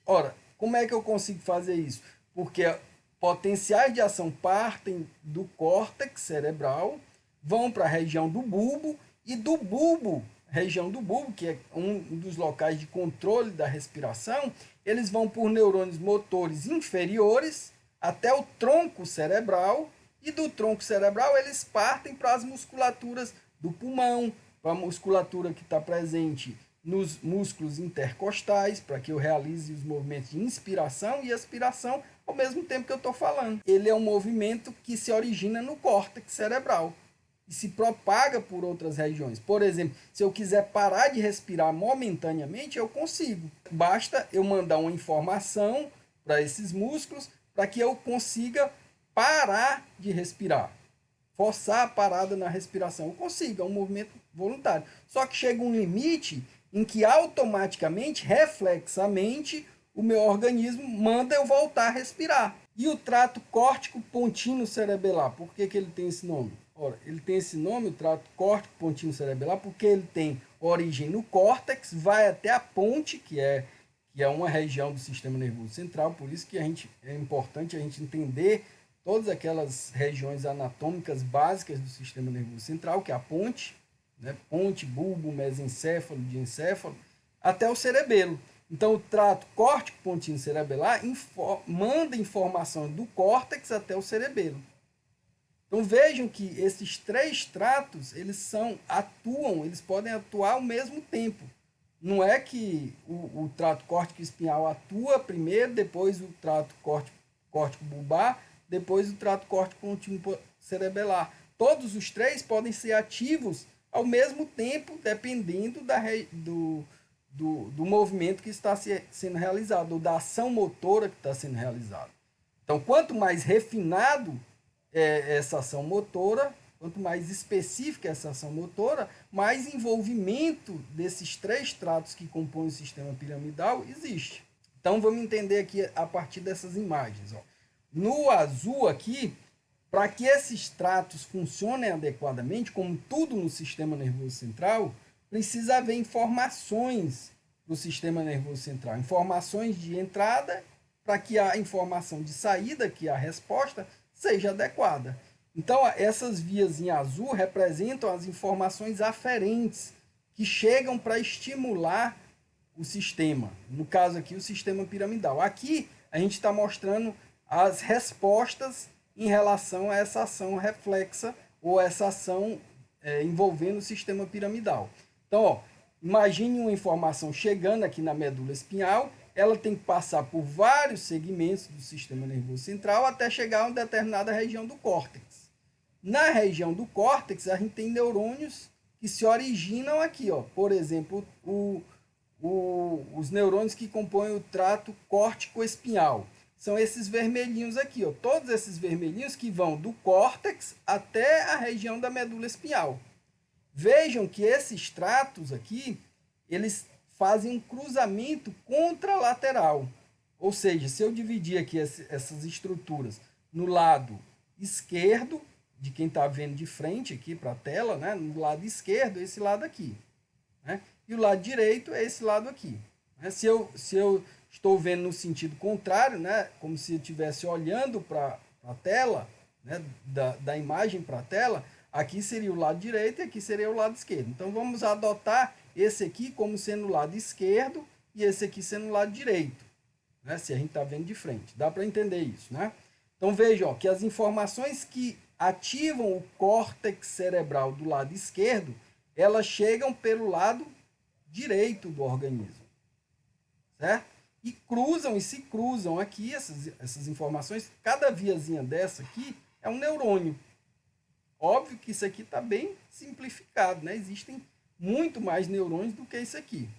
Ora, como é que eu consigo fazer isso? Porque potenciais de ação partem do córtex cerebral, vão para a região do bulbo, e do bulbo, região do bulbo, que é um dos locais de controle da respiração, eles vão por neurônios motores inferiores até o tronco cerebral, e do tronco cerebral eles partem para as musculaturas do pulmão, para a musculatura que está presente nos músculos intercostais, para que eu realize os movimentos de inspiração e expiração ao mesmo tempo que eu estou falando. Ele é um movimento que se origina no córtex cerebral e se propaga por outras regiões. Por exemplo, se eu quiser parar de respirar momentaneamente, eu consigo. Basta eu mandar uma informação para esses músculos para que eu consiga parar de respirar. Forçar a parada na respiração. Eu consigo, é um movimento voluntário. Só que chega um limite em que automaticamente, reflexamente, o meu organismo manda eu voltar a respirar. E o trato córtico pontino cerebelar, por que ele tem esse nome? Ora, ele tem esse nome, o trato córtico pontino cerebelar, porque ele tem origem no córtex, vai até a ponte, que é uma região do sistema nervoso central, por isso que é importante a gente entender todas aquelas regiões anatômicas básicas do sistema nervoso central, que é a ponte, né? Ponte, bulbo, mesencéfalo, diencéfalo, até o cerebelo. Então, o trato córtico pontino cerebelar manda informação do córtex até o cerebelo. Então, vejam que esses três tratos, eles podem atuar ao mesmo tempo. Não é que o trato córtico espinhal atua primeiro, depois o trato córtico bulbar, depois o trato córtico pontino cerebelar. Todos os três podem ser ativos ao mesmo tempo, dependendo do movimento que está sendo realizado, ou da ação motora que está sendo realizada. Então, quanto mais refinado é essa ação motora, quanto mais específica é essa ação motora, mais envolvimento desses três tratos que compõem o sistema piramidal existe. Então, vamos entender aqui a partir dessas imagens. Ó. No azul aqui, para que esses tratos funcionem adequadamente, como tudo no sistema nervoso central, precisa haver informações do sistema nervoso central. Informações de entrada para que a informação de saída, que é a resposta, seja adequada. Então, essas vias em azul representam as informações aferentes que chegam para estimular o sistema. No caso aqui, o sistema piramidal. Aqui, a gente está mostrando as respostas em relação a essa ação reflexa ou essa ação envolvendo o sistema piramidal. Então, ó, imagine uma informação chegando aqui na medula espinhal, ela tem que passar por vários segmentos do sistema nervoso central até chegar a uma determinada região do córtex. Na região do córtex, a gente tem neurônios que se originam aqui, ó. Por exemplo, os neurônios que compõem o trato córtico-espinhal. São esses vermelhinhos aqui, ó. Todos esses vermelhinhos que vão do córtex até a região da medula espinhal. Vejam que esses tratos aqui, eles fazem um cruzamento contralateral. Ou seja, se eu dividir aqui essas estruturas no lado esquerdo, de quem está vendo de frente aqui para a tela, né? No lado esquerdo, esse lado aqui. Né? E o lado direito é esse lado aqui. Né? Se eu estou vendo no sentido contrário, né? Como se eu estivesse olhando para a tela, né? da imagem para a tela, aqui seria o lado direito e aqui seria o lado esquerdo. Então, vamos adotar esse aqui como sendo o lado esquerdo e esse aqui sendo o lado direito, né? Se a gente está vendo de frente. Dá para entender isso, né? Então, vejam que as informações que ativam o córtex cerebral do lado esquerdo, elas chegam pelo lado direito do organismo, certo? E se cruzam aqui essas informações. Cada viazinha dessa aqui é um neurônio. Óbvio que isso aqui está bem simplificado, né? Existem muito mais neurônios do que isso aqui.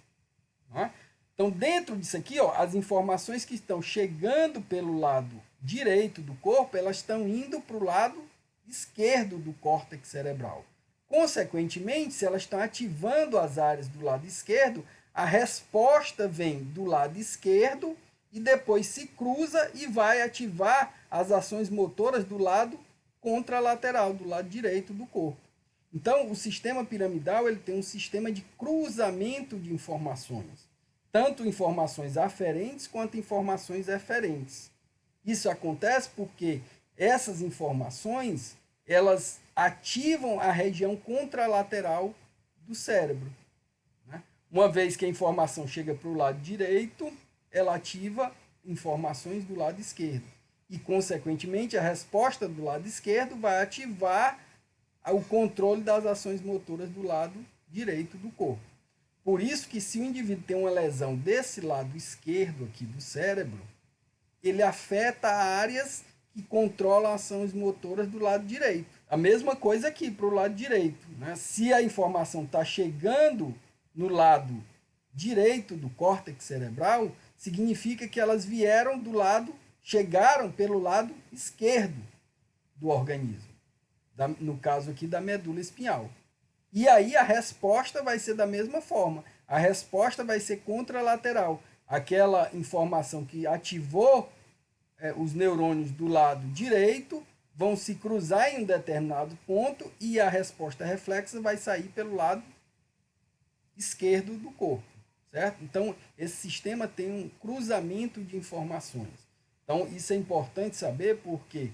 Né? Então, dentro disso aqui, ó, as informações que estão chegando pelo lado direito do corpo, elas estão indo para o lado esquerdo do córtex cerebral. Consequentemente, se elas estão ativando as áreas do lado esquerdo, a resposta vem do lado esquerdo e depois se cruza e vai ativar as ações motoras do lado contralateral, do lado direito do corpo. Então, o sistema piramidal ele tem um sistema de cruzamento de informações, tanto informações aferentes quanto informações eferentes. Isso acontece porque essas informações elas ativam a região contralateral do cérebro. Né? Uma vez que a informação chega para o lado direito, ela ativa informações do lado esquerdo. E, consequentemente, a resposta do lado esquerdo vai ativar o controle das ações motoras do lado direito do corpo. Por isso que se o indivíduo tem uma lesão desse lado esquerdo aqui do cérebro, ele afeta áreas que controlam ações motoras do lado direito. A mesma coisa aqui para o lado direito. Né? Se a informação está chegando no lado direito do córtex cerebral, significa que elas chegaram pelo lado esquerdo do organismo. No caso aqui da medula espinhal. E aí a resposta vai ser da mesma forma. A resposta vai ser contralateral. Aquela informação que ativou os neurônios do lado direito vão se cruzar em um determinado ponto e a resposta reflexa vai sair pelo lado esquerdo do corpo, certo? Então, esse sistema tem um cruzamento de informações. Então, isso é importante saber porque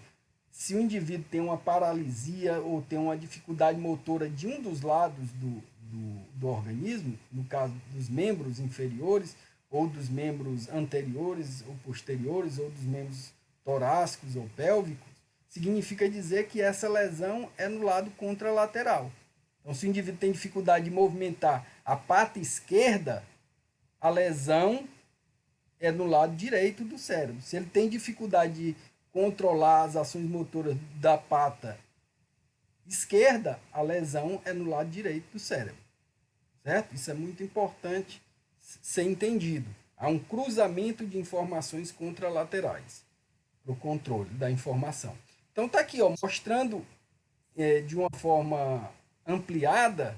se o indivíduo tem uma paralisia ou tem uma dificuldade motora de um dos lados do organismo, no caso dos membros inferiores, ou dos membros anteriores ou posteriores, ou dos membros torácicos ou pélvicos, significa dizer que essa lesão é no lado contralateral. Então, se o indivíduo tem dificuldade de movimentar a pata esquerda, a lesão é no lado direito do cérebro. Se ele tem dificuldade de controlar as ações motoras da pata esquerda, a lesão é no lado direito do cérebro, certo? Isso é muito importante ser entendido. Há um cruzamento de informações contralaterais para o controle da informação. Então está aqui, ó, mostrando de uma forma ampliada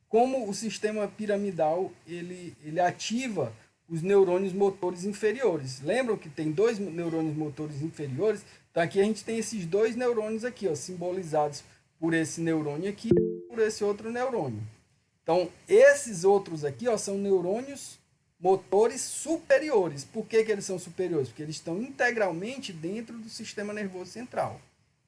como o sistema piramidal ele ativa os neurônios motores inferiores. Lembram que tem dois neurônios motores inferiores? Então aqui a gente tem esses dois neurônios aqui, ó, simbolizados por esse neurônio aqui e por esse outro neurônio. Então esses outros aqui, ó, são neurônios motores superiores. Por que eles são superiores? Porque eles estão integralmente dentro do sistema nervoso central.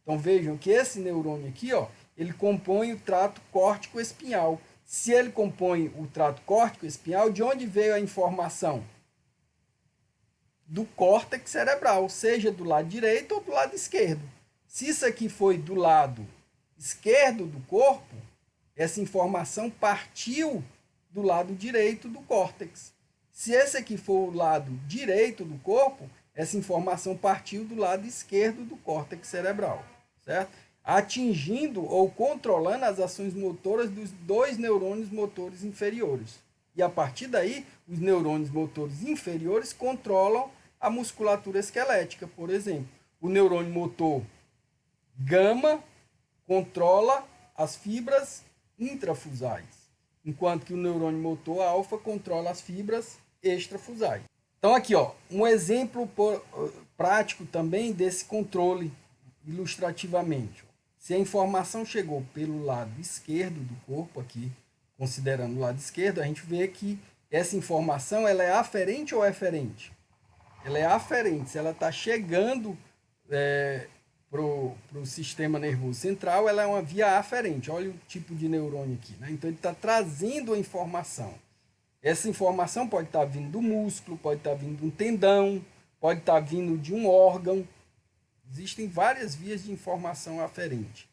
Então vejam que esse neurônio aqui, ó, ele compõe o trato córtico-espinhal. Se ele compõe o trato córtico-espinhal, de onde veio a informação? Do córtex cerebral, seja do lado direito ou do lado esquerdo. Se isso aqui foi do lado esquerdo do corpo, essa informação partiu do lado direito do córtex. Se esse aqui for o lado direito do corpo, essa informação partiu do lado esquerdo do córtex cerebral, certo? Atingindo ou controlando as ações motoras dos dois neurônios motores inferiores. E a partir daí, os neurônios motores inferiores controlam a musculatura esquelética, por exemplo. O neurônio motor gama controla as fibras intrafusais, enquanto que o neurônio motor alfa controla as fibras extrafusais. Então aqui, ó, um exemplo prático também desse controle ilustrativamente. Se a informação chegou pelo lado esquerdo do corpo aqui, considerando o lado esquerdo, a gente vê que essa informação ela é aferente ou eferente? Ela é aferente. Se ela está chegando para o sistema nervoso central, ela é uma via aferente. Olha o tipo de neurônio aqui, né? Então ele está trazendo a informação. Essa informação pode estar vindo do músculo, pode estar vindo de um tendão, pode estar vindo de um órgão. Existem várias vias de informação aferente.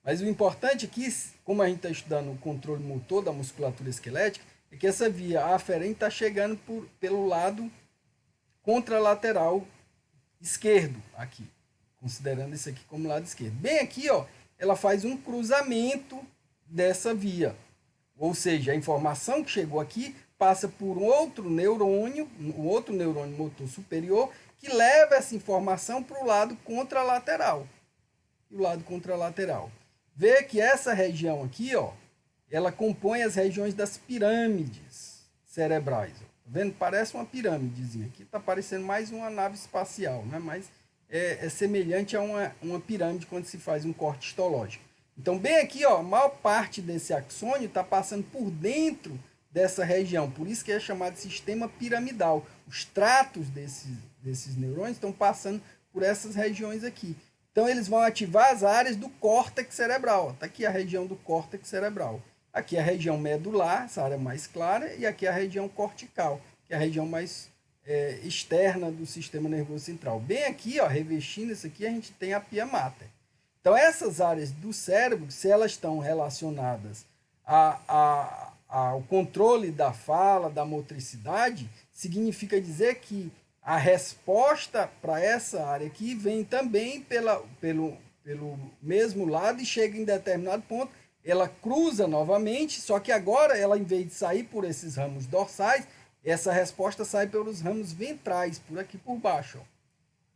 Mas o importante aqui, como a gente está estudando o controle motor da musculatura esquelética, é que essa via aferente está chegando pelo lado contralateral esquerdo aqui, considerando isso aqui como lado esquerdo. Bem aqui, ó, ela faz um cruzamento dessa via. Ou seja, a informação que chegou aqui passa por um outro neurônio motor superior, que leva essa informação para o lado contralateral. E o lado contralateral. Vê que essa região aqui, ó, ela compõe as regiões das pirâmides cerebrais. Ó. Tá vendo? Parece uma pirâmidezinha. Aqui está parecendo mais uma nave espacial, né? Mas é semelhante a uma pirâmide quando se faz um corte histológico. Então, bem aqui, ó, a maior parte desse axônio está passando por dentro dessa região. Por isso que é chamado de sistema piramidal. Os tratos desses neurônios estão passando por essas regiões aqui. Então, eles vão ativar as áreas do córtex cerebral. Está aqui a região do córtex cerebral. Aqui a região medular, essa área mais clara, e aqui a região cortical, que é a região mais externa do sistema nervoso central. Bem aqui, ó, revestindo isso aqui, a gente tem a pia mater. Então, essas áreas do cérebro, se elas estão relacionadas ao controle da fala, da motricidade, significa dizer que a resposta para essa área aqui vem também pelo mesmo lado e chega em determinado ponto, ela cruza novamente, só que agora ela, em vez de sair por esses ramos dorsais, essa resposta sai pelos ramos ventrais, por aqui por baixo. Ó.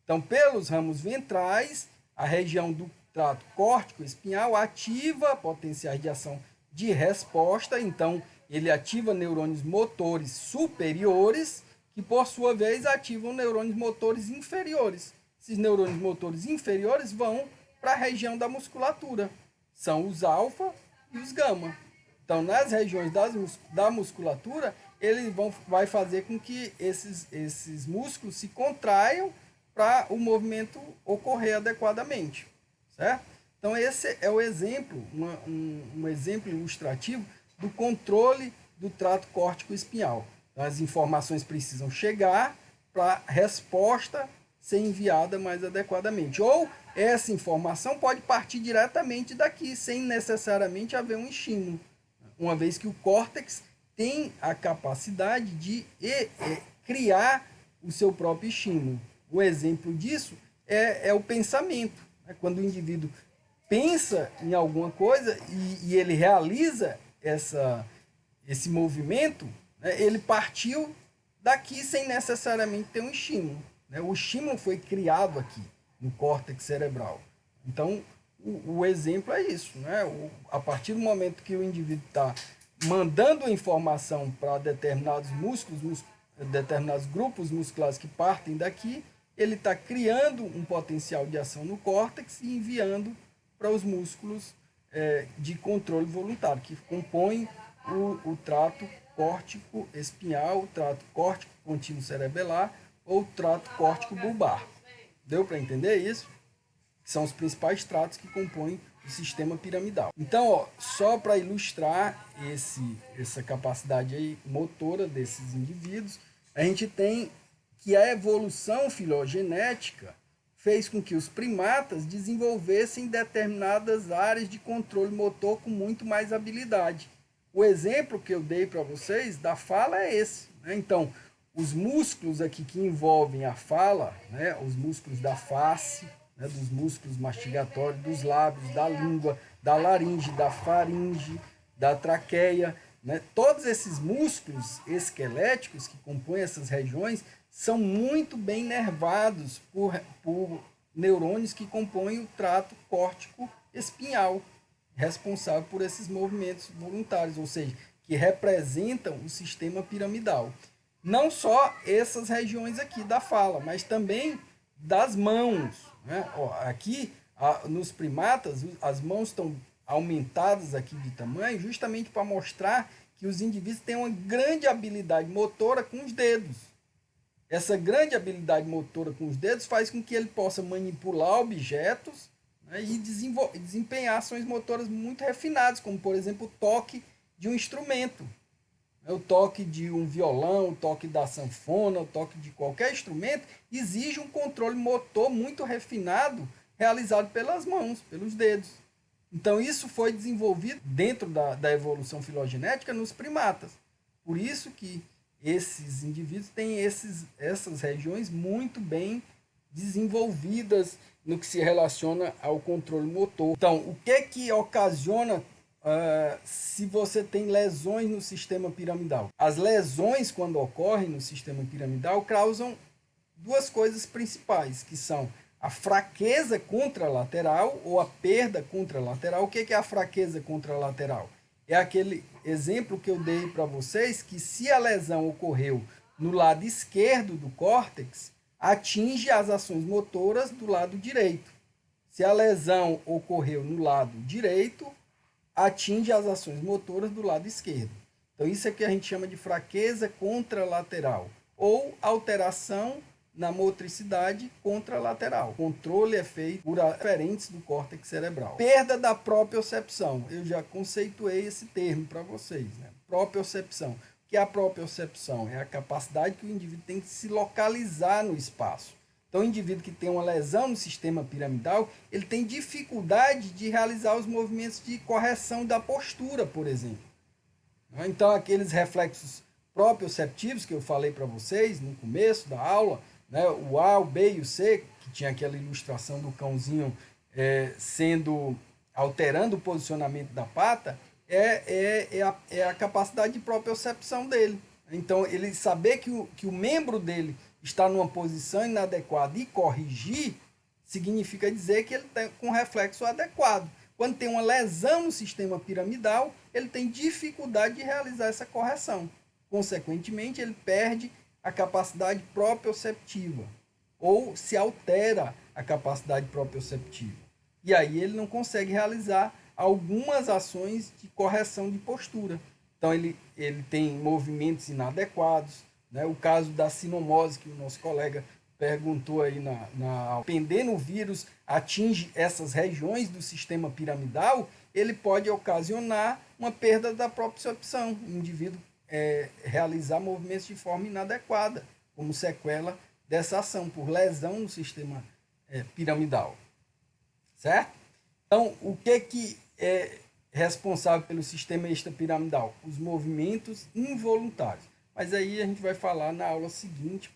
Então, pelos ramos ventrais, a região do trato córtico-espinhal ativa potenciais de ação de resposta, então ele ativa neurônios motores superiores, que por sua vez ativam neurônios motores inferiores. Esses neurônios motores inferiores vão para a região da musculatura, são os alfa e os gama. Então, nas regiões da musculatura, ele vai fazer com que esses músculos se contraiam para o movimento ocorrer adequadamente. Certo? Então, esse é o exemplo, um exemplo ilustrativo do controle do trato córtico-espinhal. Então, as informações precisam chegar para a resposta ser enviada mais adequadamente. Ou essa informação pode partir diretamente daqui, sem necessariamente haver um estímulo, uma vez que o córtex tem a capacidade de criar o seu próprio estímulo. O exemplo disso é o pensamento. Quando o indivíduo pensa em alguma coisa e ele realiza esse movimento, né, ele partiu daqui sem necessariamente ter um estímulo, né? O estímulo foi criado aqui, no córtex cerebral. Então, o exemplo é isso, né? A partir do momento que o indivíduo está mandando informação para determinados músculos, determinados grupos musculares que partem daqui, ele está criando um potencial de ação no córtex e enviando para os músculos de controle voluntário, que compõem o trato córtico espinhal, o trato córtico contínuo cerebelar ou o trato córtico bulbar. Deu para entender isso? São os principais tratos que compõem o sistema piramidal. Então, ó, só para ilustrar essa capacidade aí motora desses indivíduos, a gente tem que a evolução filogenética fez com que os primatas desenvolvessem determinadas áreas de controle motor com muito mais habilidade. O exemplo que eu dei para vocês da fala é esse, né? Então, os músculos aqui que envolvem a fala, né, os músculos da face, né, dos músculos mastigatórios, dos lábios, da língua, da laringe, da faringe, da traqueia, né, todos esses músculos esqueléticos que compõem essas regiões são muito bem nervados por neurônios que compõem o trato córtico espinhal, responsável por esses movimentos voluntários, ou seja, que representam o sistema piramidal. Não só essas regiões aqui da fala, mas também das mãos, né? Ó, aqui, nos primatas, as mãos estão aumentadas aqui de tamanho justamente para mostrar que os indivíduos têm uma grande habilidade motora com os dedos. Essa grande habilidade motora com os dedos faz com que ele possa manipular objetos, né, e desempenhar ações motoras muito refinadas, como, por exemplo, o toque de um instrumento. O toque de um violão, o toque da sanfona, o toque de qualquer instrumento exige um controle motor muito refinado, realizado pelas mãos, pelos dedos. Então, isso foi desenvolvido dentro da evolução filogenética nos primatas. Por isso que esses indivíduos têm essas regiões muito bem desenvolvidas no que se relaciona ao controle motor. Então, o que ocasiona se você tem lesões no sistema piramidal? As lesões, quando ocorrem no sistema piramidal, causam duas coisas principais, que são a fraqueza contralateral ou a perda contralateral. O que é a fraqueza contralateral? É aquele exemplo que eu dei para vocês, que se a lesão ocorreu no lado esquerdo do córtex, atinge as ações motoras do lado direito. Se a lesão ocorreu no lado direito, atinge as ações motoras do lado esquerdo. Então, isso é que a gente chama de fraqueza contralateral ou alteração na motricidade contralateral. O controle é feito por aferentes do córtex cerebral. Perda da propriocepção. Eu já conceituei esse termo para vocês, né? Propriocepção. O que é a propriocepção? É a capacidade que o indivíduo tem de se localizar no espaço. Então, o indivíduo que tem uma lesão no sistema piramidal, ele tem dificuldade de realizar os movimentos de correção da postura, por exemplo. Então, aqueles reflexos proprioceptivos que eu falei para vocês no começo da aula, né, o A, o B e o C, que tinha aquela ilustração do cãozinho alterando o posicionamento da pata, é a capacidade de propriocepção dele. Então, ele saber que o membro dele está numa posição inadequada e corrigir, significa dizer que ele está com um reflexo adequado. Quando tem uma lesão no sistema piramidal, ele tem dificuldade de realizar essa correção. Consequentemente, ele perde a capacidade proprioceptiva, ou se altera a capacidade proprioceptiva. E aí ele não consegue realizar algumas ações de correção de postura. Então, ele tem movimentos inadequados, né? O caso da sinomose, que o nosso colega perguntou aí dependendo o vírus atinge essas regiões do sistema piramidal, ele pode ocasionar uma perda da propriocepção. O indivíduo realizar movimentos de forma inadequada, como sequela dessa ação, por lesão no sistema piramidal. Certo? Então, o que é responsável pelo sistema extrapiramidal? Os movimentos involuntários. Mas aí a gente vai falar na aula seguinte,